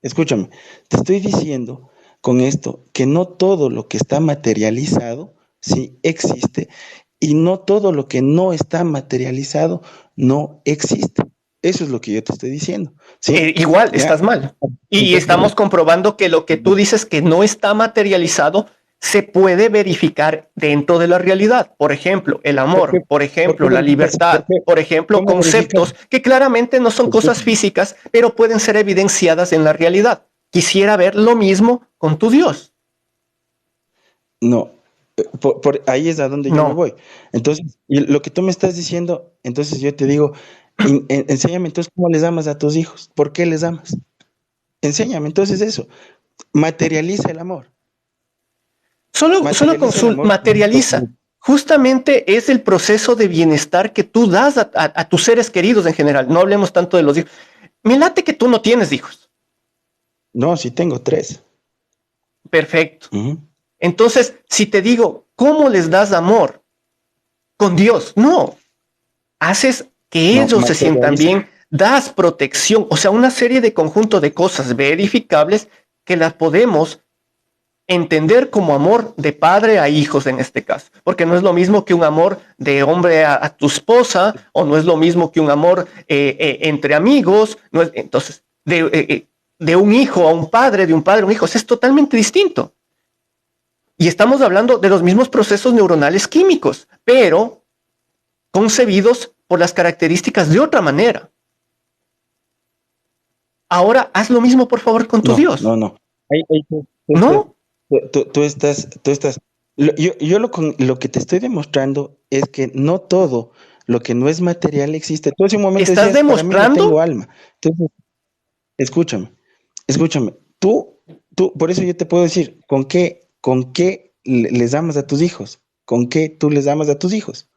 Escúchame, te estoy diciendo con esto que no todo lo que está materializado sí existe, y no todo lo que no está materializado no existe. Eso es lo que yo te estoy diciendo. ¿Sí? Igual, estás mal. Y estamos comprobando que lo que tú dices que no está materializado se puede verificar dentro de la realidad. Por ejemplo, el amor, por ejemplo, la libertad, por ejemplo, conceptos que claramente no son cosas físicas, pero pueden ser evidenciadas en la realidad. Quisiera ver lo mismo con tu Dios. No, por ahí es a donde yo me voy. Entonces, y lo que tú me estás diciendo, entonces yo te digo, enséñame entonces cómo les amas a tus hijos, ¿por qué les amas? Enséñame entonces eso, materializa el amor. Solo materializa. Justamente es el proceso de bienestar que tú das a tus seres queridos en general. No hablemos tanto de los hijos. Me late que tú no tienes hijos. No, sí tengo 3. Perfecto. Entonces, si te digo, ¿cómo les das amor? Con Dios. No. Haces que ellos se sientan bien, das protección, o sea, una serie de conjunto de cosas verificables que las podemos entender como amor de padre a hijos en este caso, porque no es lo mismo que un amor de hombre a tu esposa, o no es lo mismo que un amor entre amigos, no es, entonces, de un hijo a un padre, de un padre a un hijo, es totalmente distinto. Y estamos hablando de los mismos procesos neuronales químicos, pero concebidos por las características de otra manera. Ahora, haz lo mismo, por favor, con tu Dios. No. ¿No? Tú estás. Yo lo que te estoy demostrando es que no todo lo que no es material existe. Tú hace un momento ¿estás decías, demostrando? Para mí no tengo alma. Entonces, escúchame. Tú, por eso yo te puedo decir, ¿con qué les amas a tus hijos? ¿Con qué tú les amas a tus hijos?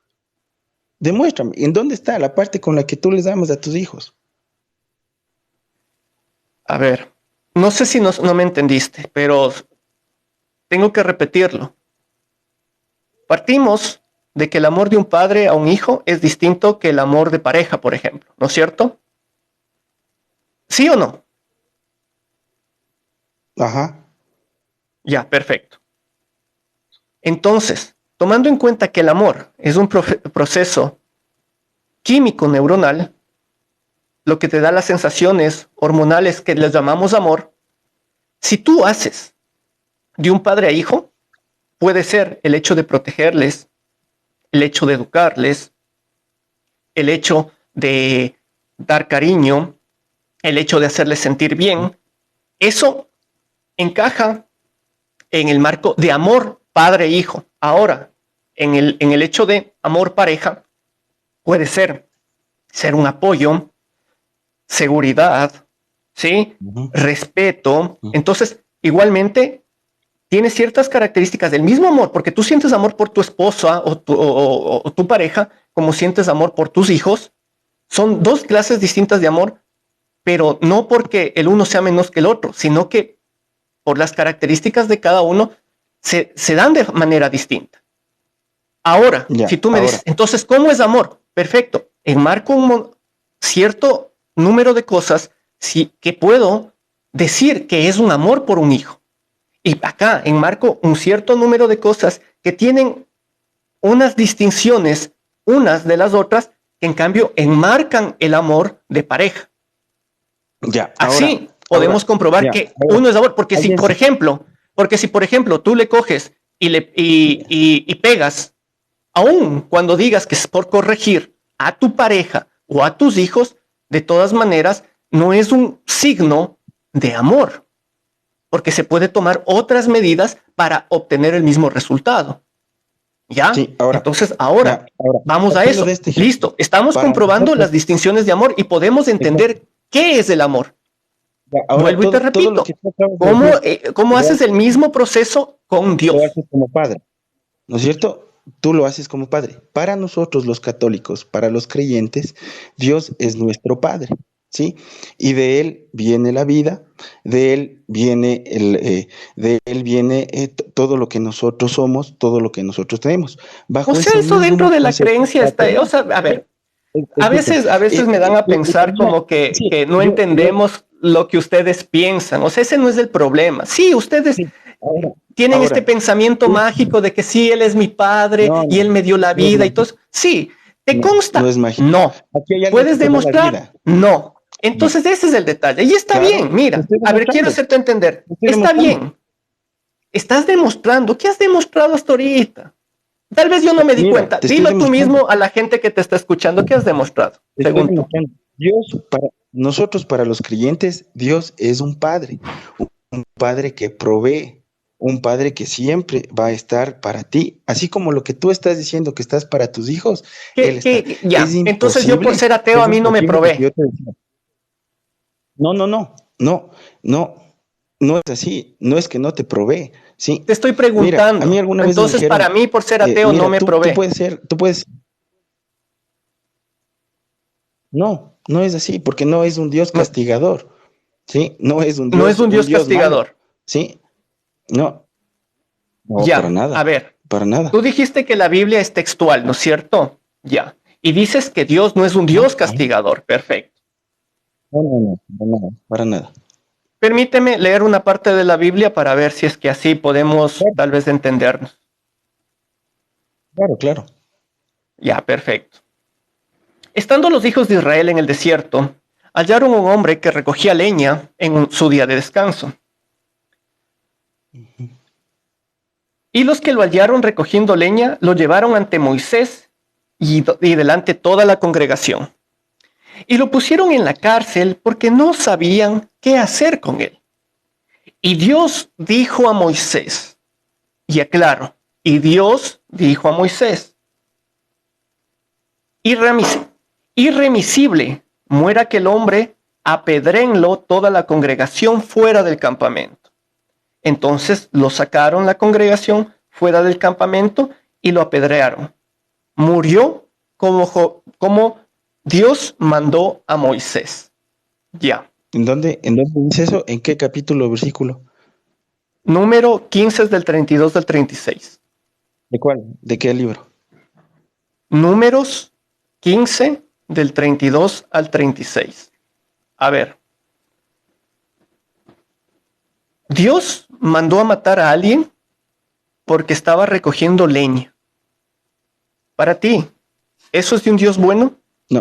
Demuéstrame, ¿en dónde está la parte con la que tú les amas a tus hijos? A ver, no sé si no me entendiste, pero tengo que repetirlo. Partimos de que el amor de un padre a un hijo es distinto que el amor de pareja, por ejemplo, ¿no es cierto? ¿Sí o no? Ajá. Ya, perfecto. Entonces, tomando en cuenta que el amor es un proceso químico neuronal, lo que te da las sensaciones hormonales que les llamamos amor, si tú haces de un padre a hijo, puede ser el hecho de protegerles, el hecho de educarles, el hecho de dar cariño, el hecho de hacerles sentir bien. Eso encaja en el marco de amor padre-hijo. Ahora, en el hecho de amor pareja, puede ser un apoyo, seguridad, ¿sí? Respeto. Entonces, igualmente, tiene ciertas características del mismo amor, porque tú sientes amor por tu esposa o tu pareja, como sientes amor por tus hijos. Son dos clases distintas de amor, pero no porque el uno sea menos que el otro, sino que por las características de cada uno se dan de manera distinta. Ahora, si tú me dices, entonces, ¿cómo es amor? Perfecto. Enmarco un cierto número de cosas que puedo decir que es un amor por un hijo. Y acá enmarco un cierto número de cosas que tienen unas distinciones unas de las otras, que en cambio enmarcan el amor de pareja. Ya, así podemos comprobar que uno es amor, porque si por ejemplo tú le coges y pegas, aun cuando digas que es por corregir a tu pareja o a tus hijos, de todas maneras no es un signo de amor, porque se puede tomar otras medidas para obtener el mismo resultado. ¿Ya? Sí, entonces ahora vamos a eso. Listo, estamos comprobando las distinciones de amor y podemos entender qué es el amor. Vuelvo y te repito, ¿cómo haces el mismo proceso con Dios? Lo haces como padre, ¿no es cierto? tú lo haces como padre. Para nosotros los católicos, para los creyentes, Dios es nuestro Padre, ¿sí? Y de Él viene la vida, de Él viene todo lo que nosotros somos, todo lo que nosotros tenemos. O sea, eso dentro de la creencia está, o sea, a ver, a veces me dan a pensar como que no entendemos lo que ustedes piensan. O sea, ese no es el problema. Sí, ustedes tienen este pensamiento mágico de que sí, él es mi padre y él me dio la vida y todo. Sí, ¿te consta? No es mágico. No. ¿Puedes demostrar? No. Entonces ese es el detalle. Y está bien, mira. A ver, quiero hacerte entender. Está bien. Estás demostrando. ¿Qué has demostrado hasta ahorita? Tal vez yo no me di cuenta. Dilo tú mismo a la gente que te está escuchando. ¿Qué has demostrado? Según tú. Dios, nosotros, para los creyentes, Dios es un padre que provee, un padre que siempre va a estar para ti, así como lo que tú estás diciendo que estás para tus hijos. Ya, entonces yo por ser ateo a mí no me provee. No es así, no es que no te provee, ¿sí? Te estoy preguntando. Mira, a mí alguna vez entonces dijeron, para mí por ser ateo no me provee. Tú puedes. No es así, porque no es un Dios castigador, ¿sí? No es un Dios, no es un Dios castigador. Malo, ¿sí? No, ya, para nada. A ver, para nada. Tú dijiste que la Biblia es textual, ¿no es cierto? Ya. Y dices que Dios no es un Dios castigador. Perfecto. No, para nada. Permíteme leer una parte de la Biblia para ver si es que así podemos tal vez entendernos. Claro. Ya, perfecto. Estando los hijos de Israel en el desierto, hallaron un hombre que recogía leña en su día de descanso. Y los que lo hallaron recogiendo leña lo llevaron ante Moisés y delante toda la congregación. Y lo pusieron en la cárcel porque no sabían qué hacer con él. Y Dios dijo a Moisés, y aclaro, y Dios dijo a Moisés, irremisible muera aquel hombre, apedréenlo toda la congregación fuera del campamento. Entonces lo sacaron la congregación fuera del campamento y lo apedrearon. Murió como Dios mandó a Moisés. Ya. ¿En dónde dice eso? ¿En qué capítulo o versículo? Número 15 del 32 del 36. ¿De cuál? ¿De qué libro? Números 15 del 32 al 36. A ver. Dios mandó a matar a alguien porque estaba recogiendo leña. Para ti, ¿eso es de un Dios bueno? No,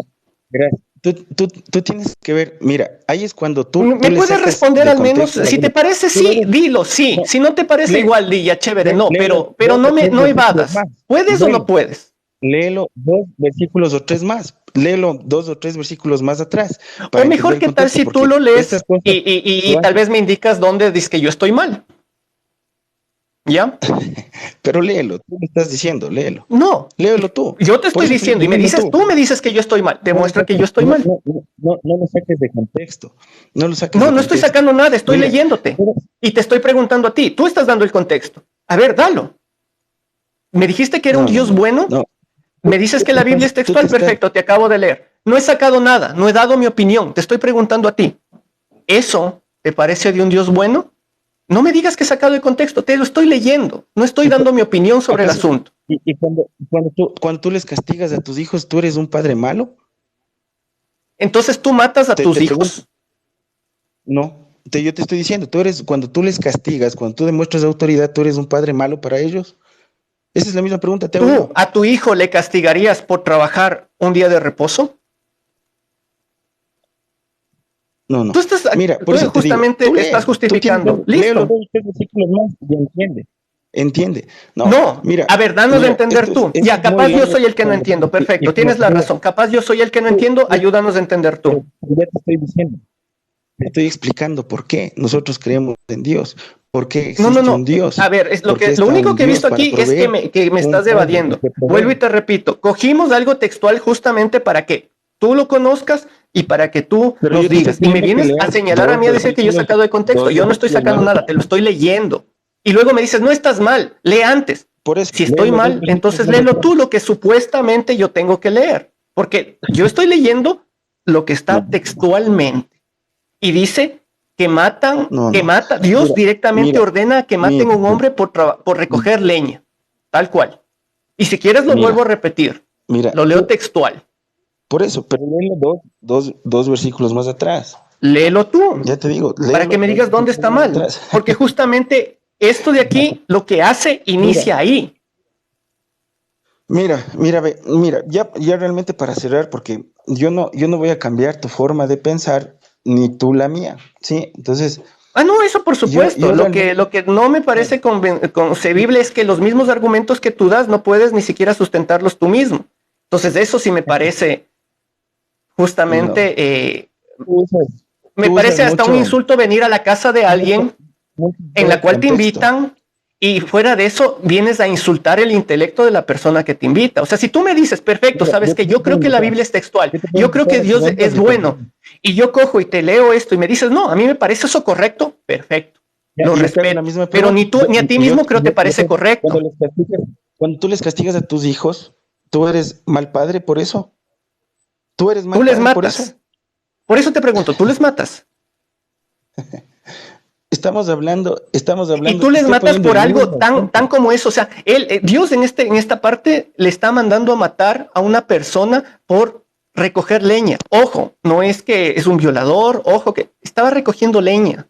gracias. Tú tienes que ver, mira, ahí es cuando tú... ¿Me puedes responder al menos? Si te parece, sí, dilo, sí. No, si no te parece igual, di ya chévere, no, pero no evadas. ¿Puedes o no puedes? Léelo 2 versículos o 3 más. Léelo 2 o 3 versículos más atrás. O mejor que tal si tú lo lees y tal vez me indicas dónde dices que yo estoy mal. ¿Ya? Pero léelo, tú me estás diciendo, léelo. No. Léelo tú. Yo te estoy diciendo y me dices, tú me dices que yo estoy mal. Demuestra que yo estoy mal. No lo saques de contexto. No estoy sacando nada, estoy leyéndote. Y te estoy preguntando a ti. Tú estás dando el contexto. A ver, dalo. Me dijiste que era un Dios bueno. No. Me dices que la Biblia es textual. Perfecto, te acabo de leer. No he sacado nada, no he dado mi opinión. Te estoy preguntando a ti. ¿Eso te parece de un Dios bueno? No me digas que he sacado de contexto, te lo estoy leyendo, no estoy dando mi opinión sobre el asunto. ¿Y cuando tú les castigas a tus hijos, tú eres un padre malo? Entonces tú matas a tus hijos. No, yo te estoy diciendo, cuando tú les castigas, cuando tú demuestras autoridad, ¿tú eres un padre malo para ellos? Esa es la misma pregunta. ¿Tú a tu hijo le castigarías por trabajar un día de reposo? No. Tú estás, mira, por eso justamente te digo, estás justificando. Listo. Entiende. No, mira. A ver, danos de entender tú. Ya, capaz yo soy el que no entiendo. Perfecto, tienes la razón. Capaz yo soy el que no entiendo. Ayúdanos a entender tú. Ya te estoy diciendo. Te estoy explicando por qué nosotros creemos en Dios. ¿Por qué existe un Dios? A ver, lo único que he visto aquí es que me estás evadiendo. Vuelvo y te repito. Cogimos algo textual justamente para que tú lo conozcas y para que tú nos digas. Y me vienes a señalar a mí a decir que yo he sacado de contexto. Yo no estoy sacando nada, te lo estoy leyendo. Y luego me dices, no estás mal, lee antes. Por eso, si estoy mal, entonces léelo tú lo que supuestamente yo tengo que leer. Porque yo estoy leyendo lo que está textualmente. Y dice que matan, mata. Dios directamente ordena que maten a un hombre por recoger leña. Tal cual. Y si quieres lo vuelvo a repetir. Lo leo textual. Por eso, pero léelo dos versículos más atrás. Léelo tú. Ya te digo. Para que me digas dónde está mal. Porque justamente esto de aquí, lo que hace, inicia ahí. Mira, ya realmente para cerrar, porque yo no voy a cambiar tu forma de pensar, ni tú la mía, ¿sí? Entonces... no, eso por supuesto. Lo que no me parece concebible es que los mismos argumentos que tú das no puedes ni siquiera sustentarlos tú mismo. Entonces eso sí me parece justamente... me parece hasta un insulto venir a la casa de alguien en la cual te invitan y fuera de eso vienes a insultar el intelecto de la persona que te invita. O sea, si tú me dices, perfecto, sabes que yo creo que la Biblia es textual, yo creo que Dios es bueno, y yo cojo y te leo esto y me dices, no, a mí me parece eso correcto, perfecto, lo respeto, pero ni tú ni a ti mismo creo que te parece correcto. Cuando tú les castigas a tus hijos, ¿tú eres mal padre por eso? ¿Tú eres mal padre por eso? Por eso te pregunto, ¿tú les matas? Estamos hablando. Y tú les matas por algo tan como eso. O sea, Dios en esta parte le está mandando a matar a una persona por recoger leña. Ojo, no es que es un violador, ojo, que estaba recogiendo leña.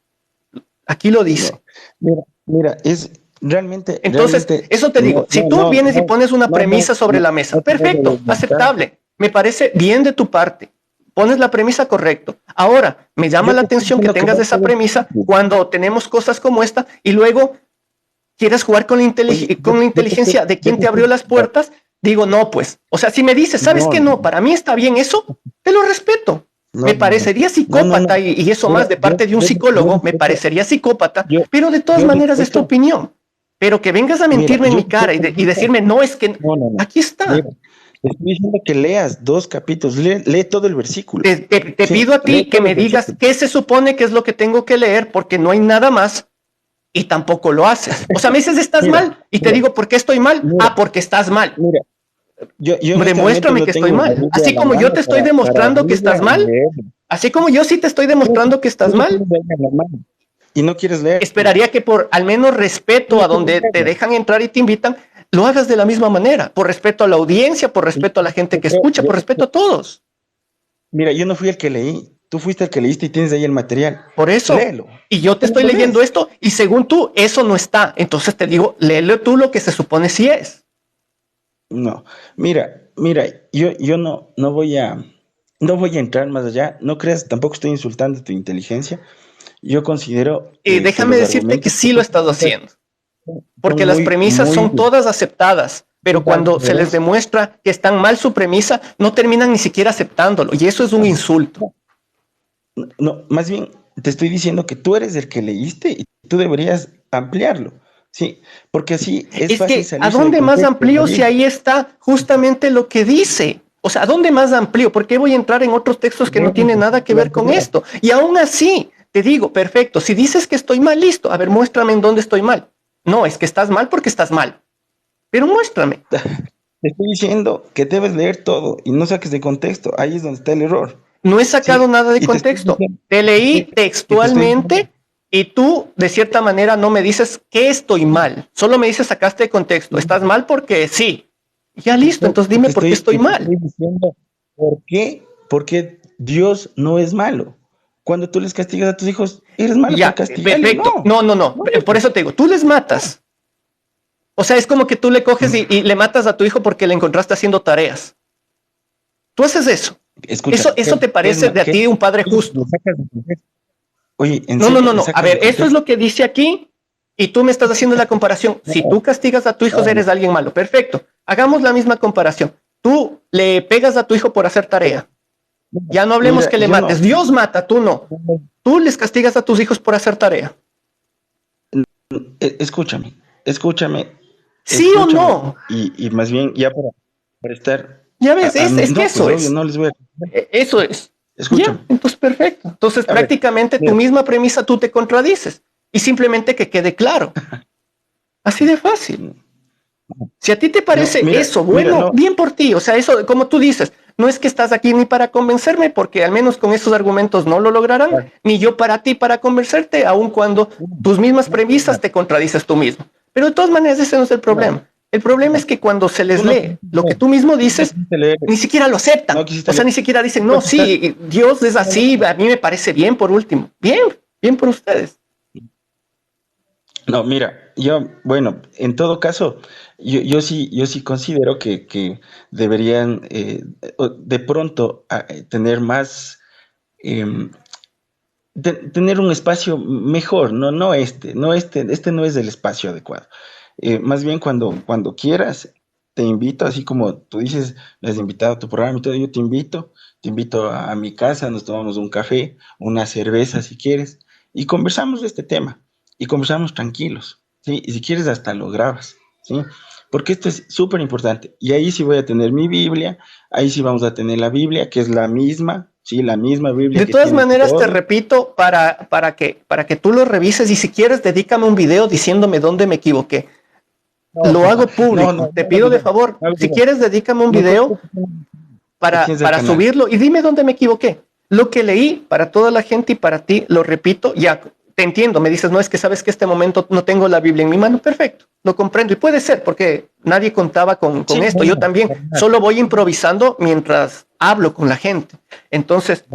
Aquí lo dice. No. Mira, es realmente... Entonces, eso te digo, si tú vienes y pones una premisa sobre la mesa, perfecto, aceptable. Me parece bien de tu parte. Pones la premisa correcto. Ahora, me llama la atención que tengas esa premisa cuando tenemos cosas como esta y luego quieres jugar con la inteligencia de quien te abrió las puertas. Digo, no, pues. O sea, si me dices, ¿sabes qué? No, para mí está bien eso, te lo respeto. Me parecería psicópata y eso más de parte de un psicólogo, me parecería psicópata, pero de todas maneras es tu opinión. Pero que vengas a mentirme en mi cara y decirme, no, es que aquí está. Te estoy diciendo que leas 2 capítulos, lee todo el versículo. Te pido a ti que me digas qué se supone que es lo que tengo que leer, porque no hay nada más y tampoco lo haces. O sea, me dices, estás mal, y te digo, ¿por qué estoy mal? Porque estás mal. Demuéstrame que estoy mal. Así como yo te estoy demostrando que estás mal, así como yo sí te estoy demostrando que estás mal. Y no quieres leer. Esperaría que por al menos respeto a donde te dejan entrar y te invitan, lo hagas de la misma manera, por respeto a la audiencia, por respeto a la gente que escucha, por respeto a todos. Mira, yo no fui el que leí, tú fuiste el que leíste y tienes ahí el material. Por eso, léelo. Y yo te estoy leyendo esto y según tú, eso no está. Entonces te digo, léelo tú lo que se supone si es. No, mira, yo no voy a entrar más allá, no creas, tampoco estoy insultando tu inteligencia. Yo considero... déjame decirte que sí lo estás haciendo. Porque las premisas son todas aceptadas, pero cuando se les demuestra que están mal su premisa, no terminan ni siquiera aceptándolo, y eso es un insulto. No, más bien te estoy diciendo que tú eres el que leíste y tú deberías ampliarlo, ¿sí? Porque así es fácil que, ¿a dónde más amplío si ahí está justamente lo que dice? O sea, ¿a dónde más amplío? ¿Por qué voy a entrar en otros textos que no tienen nada que ver con esto? Y aún así, te digo, perfecto, si dices que estoy mal, listo, a ver, muéstrame en dónde estoy mal. No, es que estás mal porque estás mal. Pero muéstrame. Te estoy diciendo que debes leer todo y no saques de contexto. Ahí es donde está el error. No he sacado nada de contexto. Te leí textualmente y tú, de cierta manera, no me dices que estoy mal. Solo me dices sacaste de contexto. ¿Estás mal? Porque sí. Ya listo, entonces dime por qué estoy mal. Estoy diciendo ¿por qué? Porque Dios no es malo. Cuando tú les castigas a tus hijos, eres malo por castigarles. Perfecto. No. Por eso te digo, tú les matas. O sea, es como que tú le coges y le matas a tu hijo porque le encontraste haciendo tareas. Tú haces eso. Escucha, eso te parece de a ti un padre justo. Oye, no. A ver, eso es lo que dice aquí y tú me estás haciendo la comparación. Si tú castigas a tu hijo, eres alguien malo. Perfecto. Hagamos la misma comparación. Tú le pegas a tu hijo por hacer tarea. Ya no hablemos que le mates. No. Dios mata, tú no. Tú les castigas a tus hijos por hacer tarea. Escúchame. ¿Sí o no? Y más bien, ya para estar... Ya ves, es que eso es. No les voy a... Eso es. Escúchame. Ya, entonces, perfecto. Entonces, prácticamente tu misma premisa tú te contradices. Y simplemente que quede claro. Así de fácil. Si a ti te parece eso bueno, bien por ti. O sea, eso, como tú dices, no es que estás aquí ni para convencerme, porque al menos con esos argumentos no lo lograrán, ni yo para ti para convencerte, aun cuando tus mismas premisas te contradices tú mismo. Pero de todas maneras ese no es el problema. El problema es que cuando se les lee lo que tú mismo dices, ni siquiera lo aceptan. O sea, ni siquiera dicen, no, sí, Dios es así, a mí me parece bien por último. Bien por ustedes. No, mira, bueno, en todo caso, yo sí considero que deberían de pronto tener más, tener un espacio mejor, este no es el espacio adecuado. Más bien cuando quieras, te invito, así como tú dices, me has invitado a tu programa y todo, yo te invito a mi casa, nos tomamos un café, una cerveza si quieres, y conversamos de este tema, y conversamos tranquilos, ¿sí? Y si quieres hasta lo grabas, ¿sí? Porque esto es súper importante, y ahí sí voy a tener mi Biblia, ahí sí vamos a tener la Biblia, que es la misma, sí, la misma Biblia. De todas maneras, te repito, para que tú lo revises, y si quieres, dedícame un video diciéndome dónde me equivoqué. Lo hago público, te pido de favor. Si quieres, dedícame un video para subirlo y dime dónde me equivoqué. Lo que leí para toda la gente y para ti, lo repito, ya te entiendo. Me dices, no, es que sabes que este momento no tengo la Biblia en mi mano. Perfecto, lo comprendo. Y puede ser, porque nadie contaba con esto. Yo también solo voy improvisando mientras hablo con la gente. Entonces,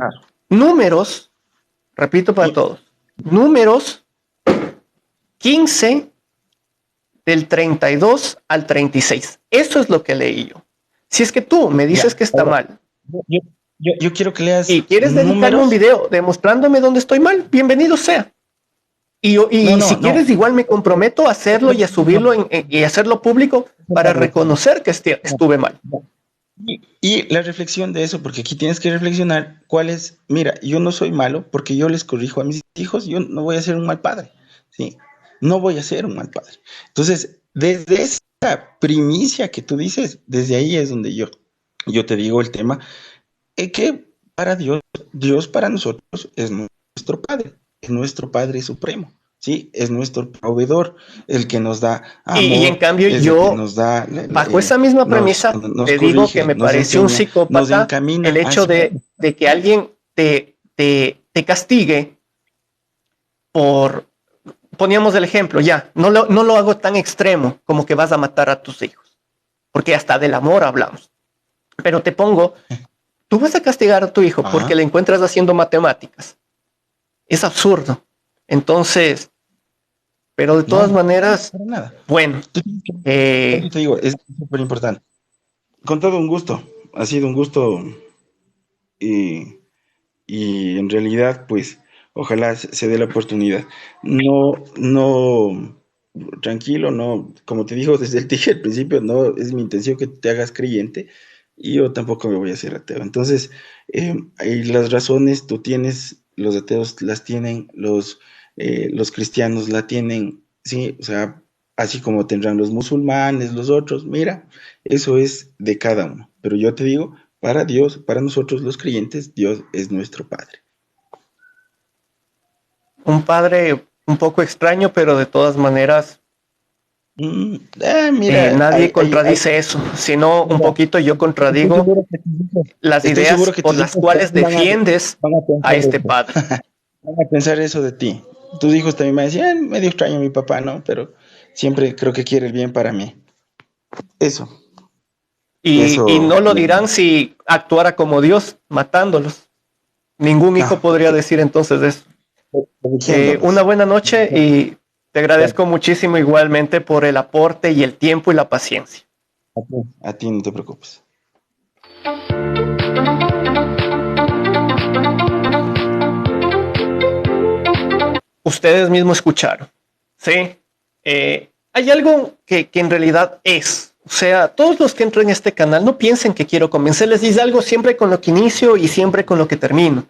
números, repito para todos, números 15 del 32 al 36. Eso es lo que leí yo. Si es que tú me dices que está mal. Yo quiero que leas. Y quieres dedicarme un video demostrándome dónde estoy mal, bienvenido sea. Y si quieres, igual me comprometo a hacerlo y a subirlo y hacerlo público para reconocer que estuve mal. Y la reflexión de eso, porque aquí tienes que reflexionar cuál es. Mira, yo no soy malo porque yo les corrijo a mis hijos, yo no voy a ser un mal padre, ¿sí? No voy a ser un mal padre. Entonces, desde esa primicia que tú dices, desde ahí es donde yo te digo el tema, que para Dios para nosotros es nuestro Padre Supremo, ¿sí? Es nuestro proveedor, el que nos da amor. Y en cambio yo, bajo esa misma premisa, te digo que me pareció un psicópata el hecho de que alguien te castigue por... Poníamos el ejemplo, no lo hago tan extremo como que vas a matar a tus hijos, porque hasta del amor hablamos. Pero te pongo, tú vas a castigar a tu hijo porque le encuentras haciendo matemáticas. Es absurdo. Entonces, pero de todas maneras, bueno. Te digo, es súper importante. Con todo un gusto, ha sido un gusto y en realidad, pues, ojalá se dé la oportunidad. No, tranquilo, no, como te digo desde el principio, no es mi intención que te hagas creyente y yo tampoco me voy a hacer ateo. Entonces, ahí las razones tú tienes, los ateos las tienen, los cristianos la tienen, sí, o sea, así como tendrán los musulmanes, los otros, mira, eso es de cada uno. Pero yo te digo, para Dios, para nosotros los creyentes, Dios es nuestro Padre. Un padre un poco extraño, pero de todas maneras mira, nadie contradice eso, sino un poquito yo contradigo las ideas por las cuales defiendes a este padre. Van a pensar eso de ti. Tus hijos también me decían, medio extraño a mi papá, ¿no? Pero siempre creo que quiere el bien para mí. Eso. Y no lo dirán si actuara como Dios, matándolos. Ningún hijo podría decir entonces eso. Una buena noche y te agradezco muchísimo igualmente por el aporte y el tiempo y la paciencia. A ti no te preocupes. Ustedes mismos escucharon, ¿sí? Hay algo que en realidad es, o sea, todos los que entran en este canal no piensen que quiero convencerles, y es algo siempre con lo que inicio y siempre con lo que termino.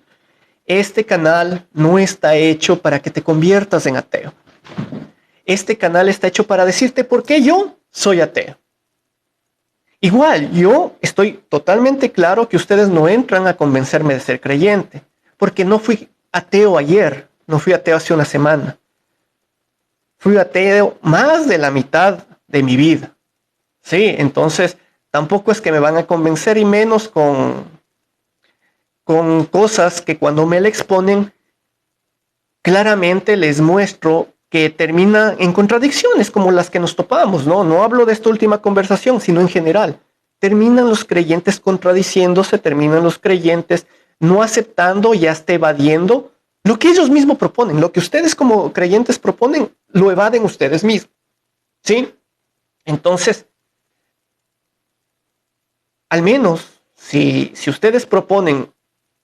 Este canal no está hecho para que te conviertas en ateo. Este canal está hecho para decirte por qué yo soy ateo. Igual, yo estoy totalmente claro que ustedes no entran a convencerme de ser creyente, porque no fui ateo ayer, no fui ateo hace una semana. Fui ateo más de la mitad de mi vida. Sí, entonces tampoco es que me van a convencer, y menos con cosas que cuando me la exponen, claramente les muestro que termina en contradicciones como las que nos topamos, ¿no? No hablo de esta última conversación, sino en general. Terminan los creyentes contradiciéndose, terminan los creyentes no aceptando y hasta evadiendo lo que ellos mismos proponen. Lo que ustedes como creyentes proponen, lo evaden ustedes mismos, ¿sí? Entonces, al menos si ustedes proponen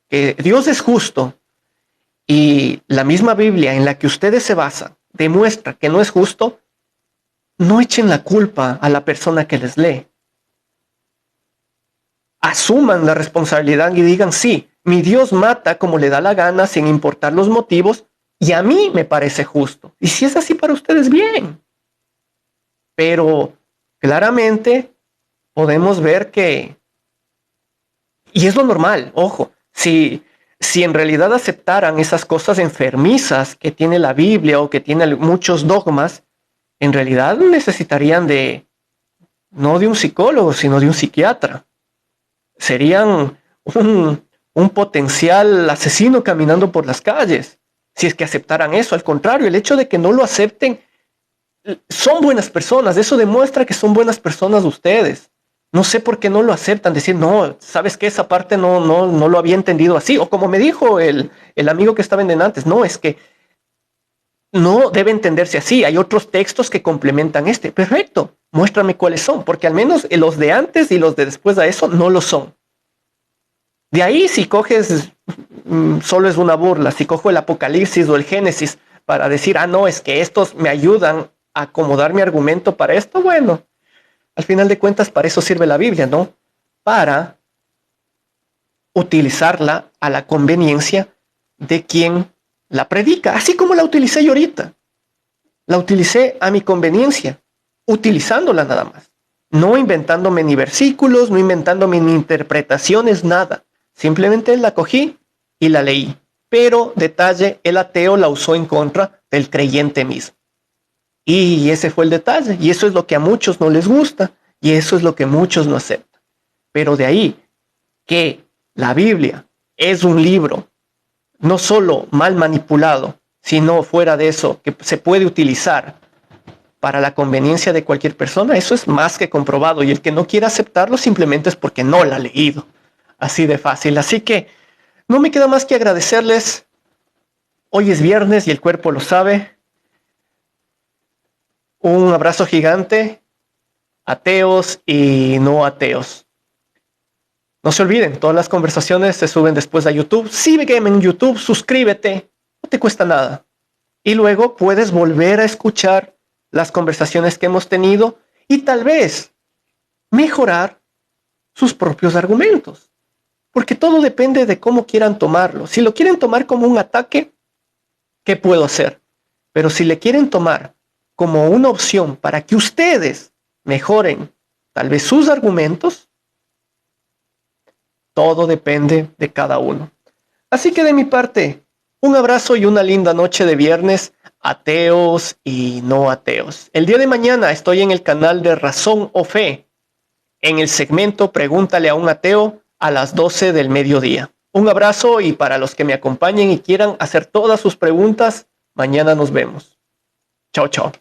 que Dios es justo y la misma Biblia en la que ustedes se basan demuestra que no es justo, no echen la culpa a la persona que les lee. Asuman la responsabilidad y digan, sí, mi Dios mata como le da la gana sin importar los motivos y a mí me parece justo. Y si es así para ustedes, bien. Pero claramente podemos ver que, y es lo normal, ojo, si en realidad aceptaran esas cosas enfermizas que tiene la Biblia o que tiene muchos dogmas, en realidad necesitarían no de un psicólogo, sino de un psiquiatra. Serían un potencial asesino caminando por las calles, si es que aceptaran eso. Al contrario, el hecho de que no lo acepten, son buenas personas, eso demuestra que son buenas personas ustedes. No sé por qué no lo aceptan, decir, no, sabes que esa parte no lo había entendido así, o como me dijo el amigo que estaba en antes, no, es que no debe entenderse así, hay otros textos que complementan este. Perfecto, muéstrame cuáles son, porque al menos los de antes y los de después de eso no lo son. De ahí, si coges, solo es una burla, si cojo el Apocalipsis o el Génesis para decir, no, es que estos me ayudan a acomodar mi argumento para esto, bueno, al final de cuentas, para eso sirve la Biblia, ¿no? Para utilizarla a la conveniencia de quien la predica, así como la utilicé yo ahorita. La utilicé a mi conveniencia, utilizándola nada más. No inventándome ni versículos, no inventándome ni interpretaciones, nada. Simplemente la cogí y la leí. Pero, detalle, el ateo la usó en contra del creyente mismo. Y ese fue el detalle, y eso es lo que a muchos no les gusta, y eso es lo que muchos no aceptan. Pero de ahí que la Biblia es un libro no solo mal manipulado, sino fuera de eso, que se puede utilizar para la conveniencia de cualquier persona, eso es más que comprobado, y el que no quiera aceptarlo simplemente es porque no la ha leído. Así de fácil. Así que no me queda más que agradecerles. Hoy es viernes y el cuerpo lo sabe. Un abrazo gigante, ateos y no ateos. No se olviden, todas las conversaciones se suben después a YouTube. Sígueme en YouTube, suscríbete, no te cuesta nada. Y luego puedes volver a escuchar las conversaciones que hemos tenido y tal vez mejorar sus propios argumentos. Porque todo depende de cómo quieran tomarlo. Si lo quieren tomar como un ataque, ¿qué puedo hacer? Pero si le quieren tomar como una opción para que ustedes mejoren tal vez sus argumentos, todo depende de cada uno. Así que de mi parte, un abrazo y una linda noche de viernes, ateos y no ateos. El día de mañana estoy en el canal de Razón o Fe, en el segmento Pregúntale a un ateo a las 12 del mediodía. Un abrazo, y para los que me acompañen y quieran hacer todas sus preguntas, mañana nos vemos. Chao, chao.